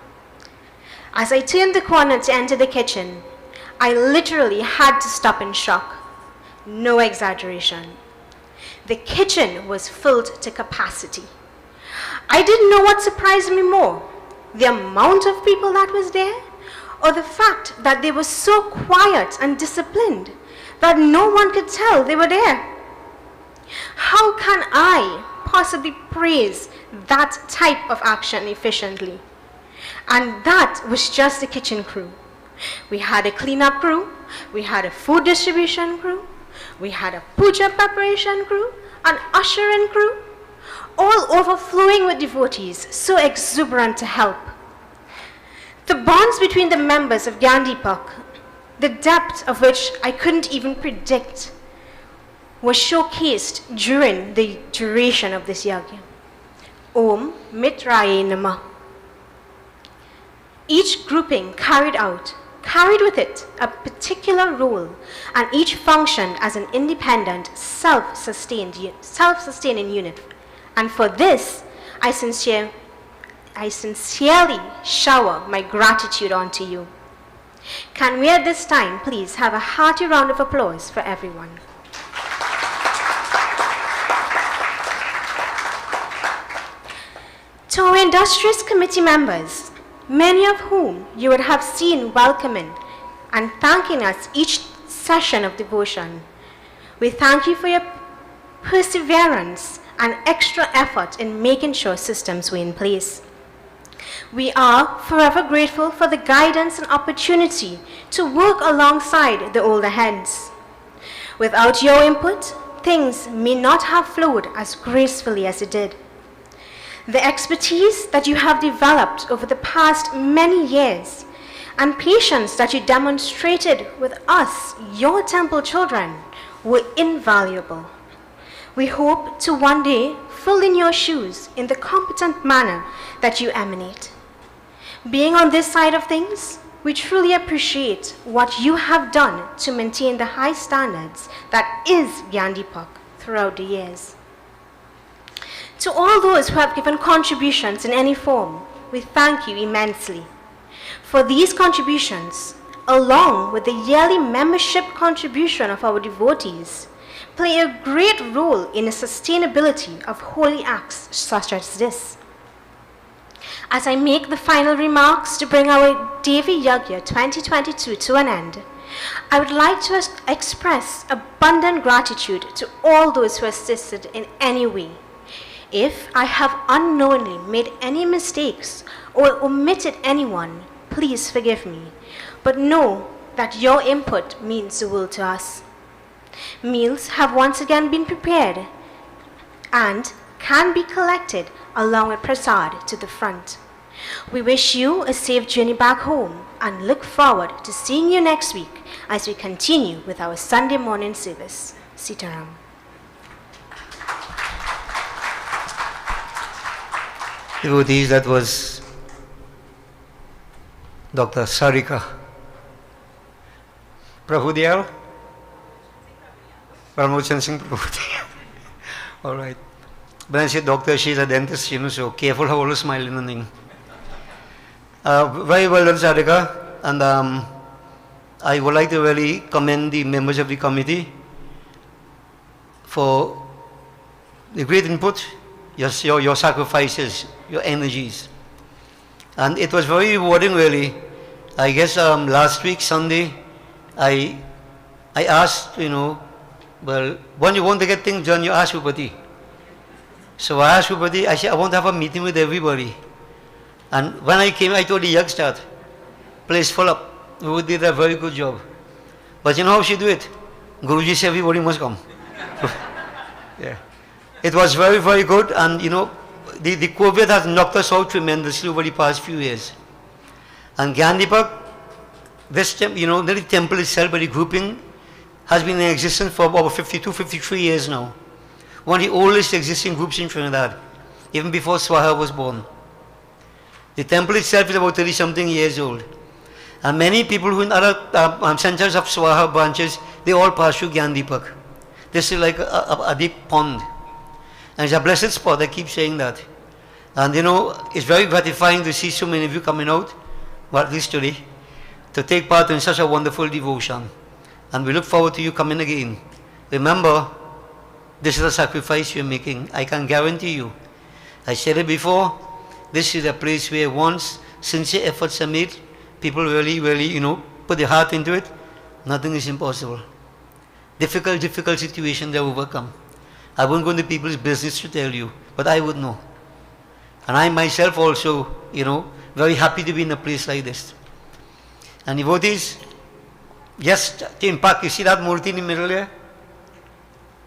S1: As I turned the corner to enter the kitchen, I literally had to stop in shock. No exaggeration. The kitchen was filled to capacity. I didn't know what surprised me more, the amount of people that was there, or the fact that they were so quiet and disciplined that no one could tell they were there. How can I possibly praise that type of action efficiently? And that was just the kitchen crew. We had a cleanup crew, we had a food distribution crew, we had a puja preparation crew, an ushering crew, all overflowing with devotees, so exuberant to help. The bonds between the members of Gyandipak, the depth of which I couldn't even predict, was showcased during the duration of this yagya. Om Mitraye Namah. Each grouping carried with it a particular role, and each functioned as an independent, self-sustaining unit. And for this, I sincerely shower my gratitude onto you. Can we at this time please have a hearty round of applause for everyone? To our industrious committee members, many of whom you would have seen welcoming and thanking us each session of devotion, we thank you for your perseverance and extra effort in making sure systems were in place. We are forever grateful for the guidance and opportunity to work alongside the older heads. Without your input, things may not have flowed as gracefully as it did. The expertise that you have developed over the past many years and patience that you demonstrated with us, your temple children, were invaluable. We hope to one day fill in your shoes in the competent manner that you emanate. Being on this side of things, we truly appreciate what you have done to maintain the high standards that is Gyandipak throughout the years. To all those who have given contributions in any form, we thank you immensely. For these contributions, along with the yearly membership contribution of our devotees, play a great role in the sustainability of holy acts such as this. As I make the final remarks to bring our Devi Yagya 2022 to an end, I would like to express abundant gratitude to all those who assisted in any way. If I have unknowingly made any mistakes or omitted anyone, please forgive me, but know that your input means the world to us. Meals have once again been prepared and can be collected along with prasad to the front. We wish you a safe journey back home and look forward to seeing you next week as we continue with our Sunday morning service. Sitaram.
S3: Devotees, that was Dr. Sarika. Prabhudyal? Pramochan Singh Prabhudyal. All right. When I say doctor, she's a dentist, so careful how always smiling and thing. Very well done, Sarika. And I would like to really commend the members of the committee for the great input, your sacrifices, your energies. And it was very rewarding, really. I guess last week, Sunday, I asked, well, when you want to get things done, you ask Upati. So I asked Upati, I said, I want to have a meeting with everybody. And when I came, I told the Yag start, place full up. We did a very good job. But you know how she do it? Guruji said everybody must come. Yeah. It was very, very good, and the COVID has knocked us out tremendously over the past few years. And Gyandipak, this the temple itself, but the grouping has been in existence for about 52, 53 years now. One of the oldest existing groups in Trinidad, even before SWAHA was born. The temple itself is about 30-something years old. And many people who in other centers of SWAHA branches, they all pass through Gyan Deepak. This is like a deep pond. And it's a blessed spot, I keep saying that. And you know, it's very gratifying to see so many of you coming out, well, at least today, to take part in such a wonderful devotion. And we look forward to you coming again. Remember, this is a sacrifice you're making. I can guarantee you. I said it before, this is a place where once sincere efforts are made, people really, you know, put their heart into it, nothing is impossible. Difficult situations are overcome. I won't go into people's business to tell you, but I would know. And I myself also, you know, very happy to be in a place like this. And devotees, just to impact, you see that Murti in the middle there?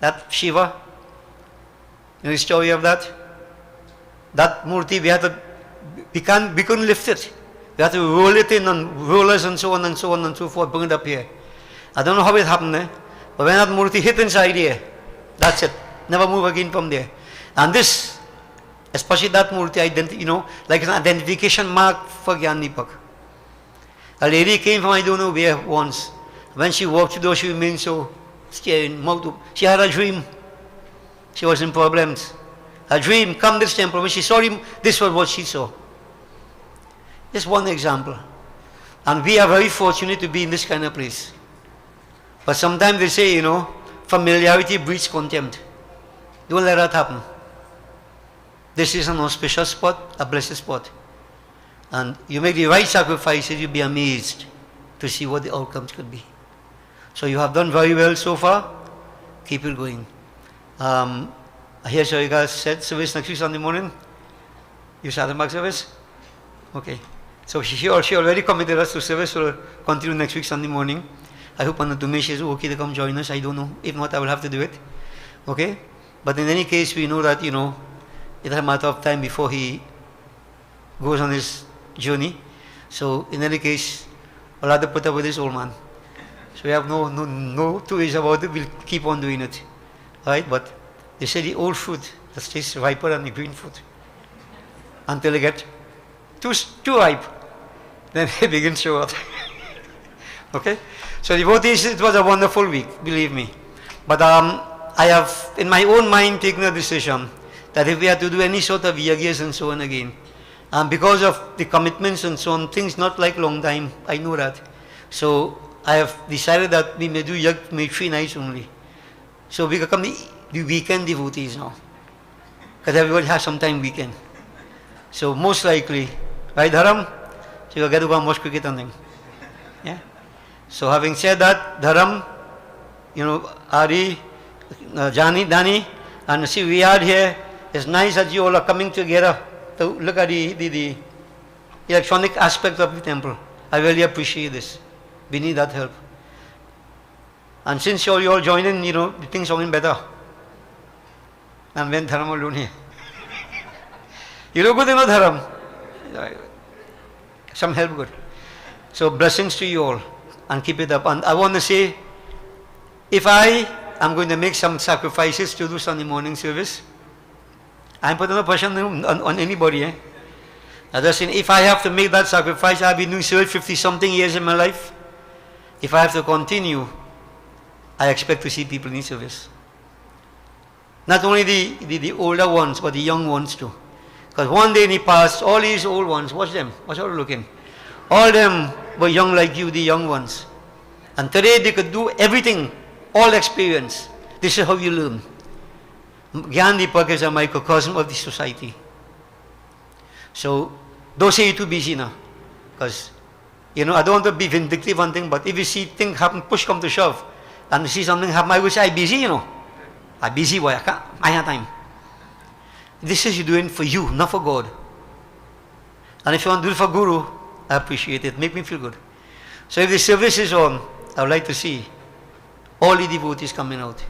S3: That Shiva? You know the story of that? That Murti, we couldn't lift it. We had to roll it in on rollers and so on and so on and so forth, bring it up here. I don't know how it happened there, but when that Murti hit inside here, that's it. Never move again from there. And this, especially that Murti, you know, like an identification mark for Gyan Deepak. A lady came from I don't know where once. When she walked through the door, she remained so staring, mouth open. She had a dream. She was in problems. A dream, come this temple. When she saw him, this was what she saw. Just one example. And we are very fortunate to be in this kind of place. But sometimes they say, you know, familiarity breeds contempt. Don't let that happen. This is an auspicious spot, a blessed spot. And you make the right sacrifices, you'll be amazed to see what the outcomes could be. So you have done very well so far. Keep it going. I hear Sharika said service next week Sunday morning. You started back service? Okay. So she already committed us to service. So we'll continue next week Sunday morning. I hope Anna Dumesh is okay to come join us. I don't know. If not, I will have to do it. Okay? But in any case, we know that, you know, it's a matter of time before he goes on his journey. So in any case, we'll have to put up with this old man. So we have no two ways about it. We'll keep on doing it. Right? But they say the old fruit that stays riper than the green fruit. Until they get too ripe. Then they begin to show out. Okay? So devotees, it was a wonderful week, believe me. But I have, in my own mind, taken a decision that if we had to do any sort of yagyas and so on again, because of the commitments and so on, things not like long time, I know that. So I have decided that we may do yag, may 3 nights only. So we become the weekend devotees now. Because everybody has some time weekend. So most likely, right Dharam? So you'll get to go and watch cricket and things. Yeah? So having said that, Dharam, you know, Ari, Dani, and see we are here. It's nice that you all are coming together to look at the electronic aspect of the temple. I really appreciate this. We need that help. And since you all join in, you know, the things are going better. And when Dharam alone here. You look good, you know, Dharam. Some help good. So blessings to you all. And keep it up. And I want to say, if I am going to make some sacrifices to do Sunday morning service, I'm putting no pressure on anybody. I'm just saying, if I have to make that sacrifice, I've been doing service 50-something years in my life. If I have to continue, I expect to see people in service. Not only the older ones, but the young ones too. Because one day in the past, all these old ones, watch them, watch how they're looking. All them were young like you, the young ones. And today they could do everything, all experience. This is how you learn. Gyan Deepak is a microcosm of the society. So don't say you're too busy now. Because, you know, I don't want to be vindictive on things, but if you see things happen, push come to shove, and you see something happen, I will say, I'm busy, you know. I'm busy, boy, I have time. This is you doing for you, not for God. And if you want to do it for Guru, I appreciate it. Make me feel good. So if the service is on, I would like to see all the devotees coming out.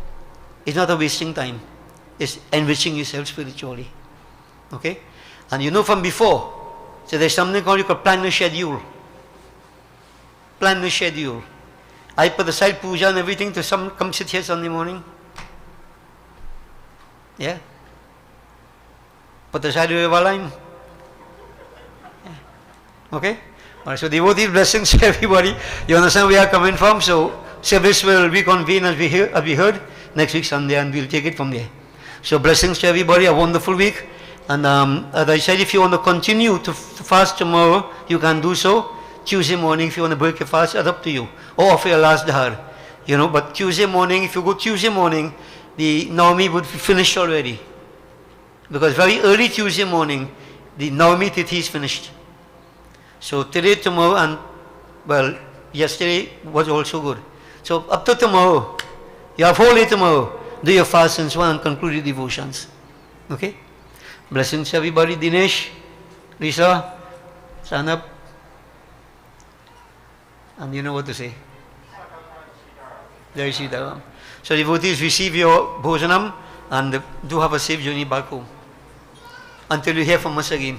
S3: It's not a wasting time. It's enriching yourself spiritually. Okay? And you know from before, so there's something called, you could plan the schedule. Plan the schedule. I put aside puja and everything to come sit here Sunday morning. Yeah? Put aside your line. Yeah. Okay? All right, so devotee blessings to everybody. You understand where we are coming from? So service will reconvene as we heard next week Sunday, and we'll take it from there. So blessings to everybody. A wonderful week. And as I said, if you want to continue to fast tomorrow, you can do so. Tuesday morning, if you want to break your fast, it's up to you. Or offer your last dahar. You know, but Tuesday morning, if you go Tuesday morning, the Navami would be finished already. Because very early Tuesday morning, the Navami Tithi is finished. So today, tomorrow, and well, yesterday was also good. So up to tomorrow, you have whole day tomorrow. Do your fast and so on and conclude your devotions. Okay? Blessings everybody. Dinesh, Lisa, stand up. And you know what to say. Jai Sitaram. So devotees, receive your bhojanam and do have a safe journey back home. Until you hear from us again.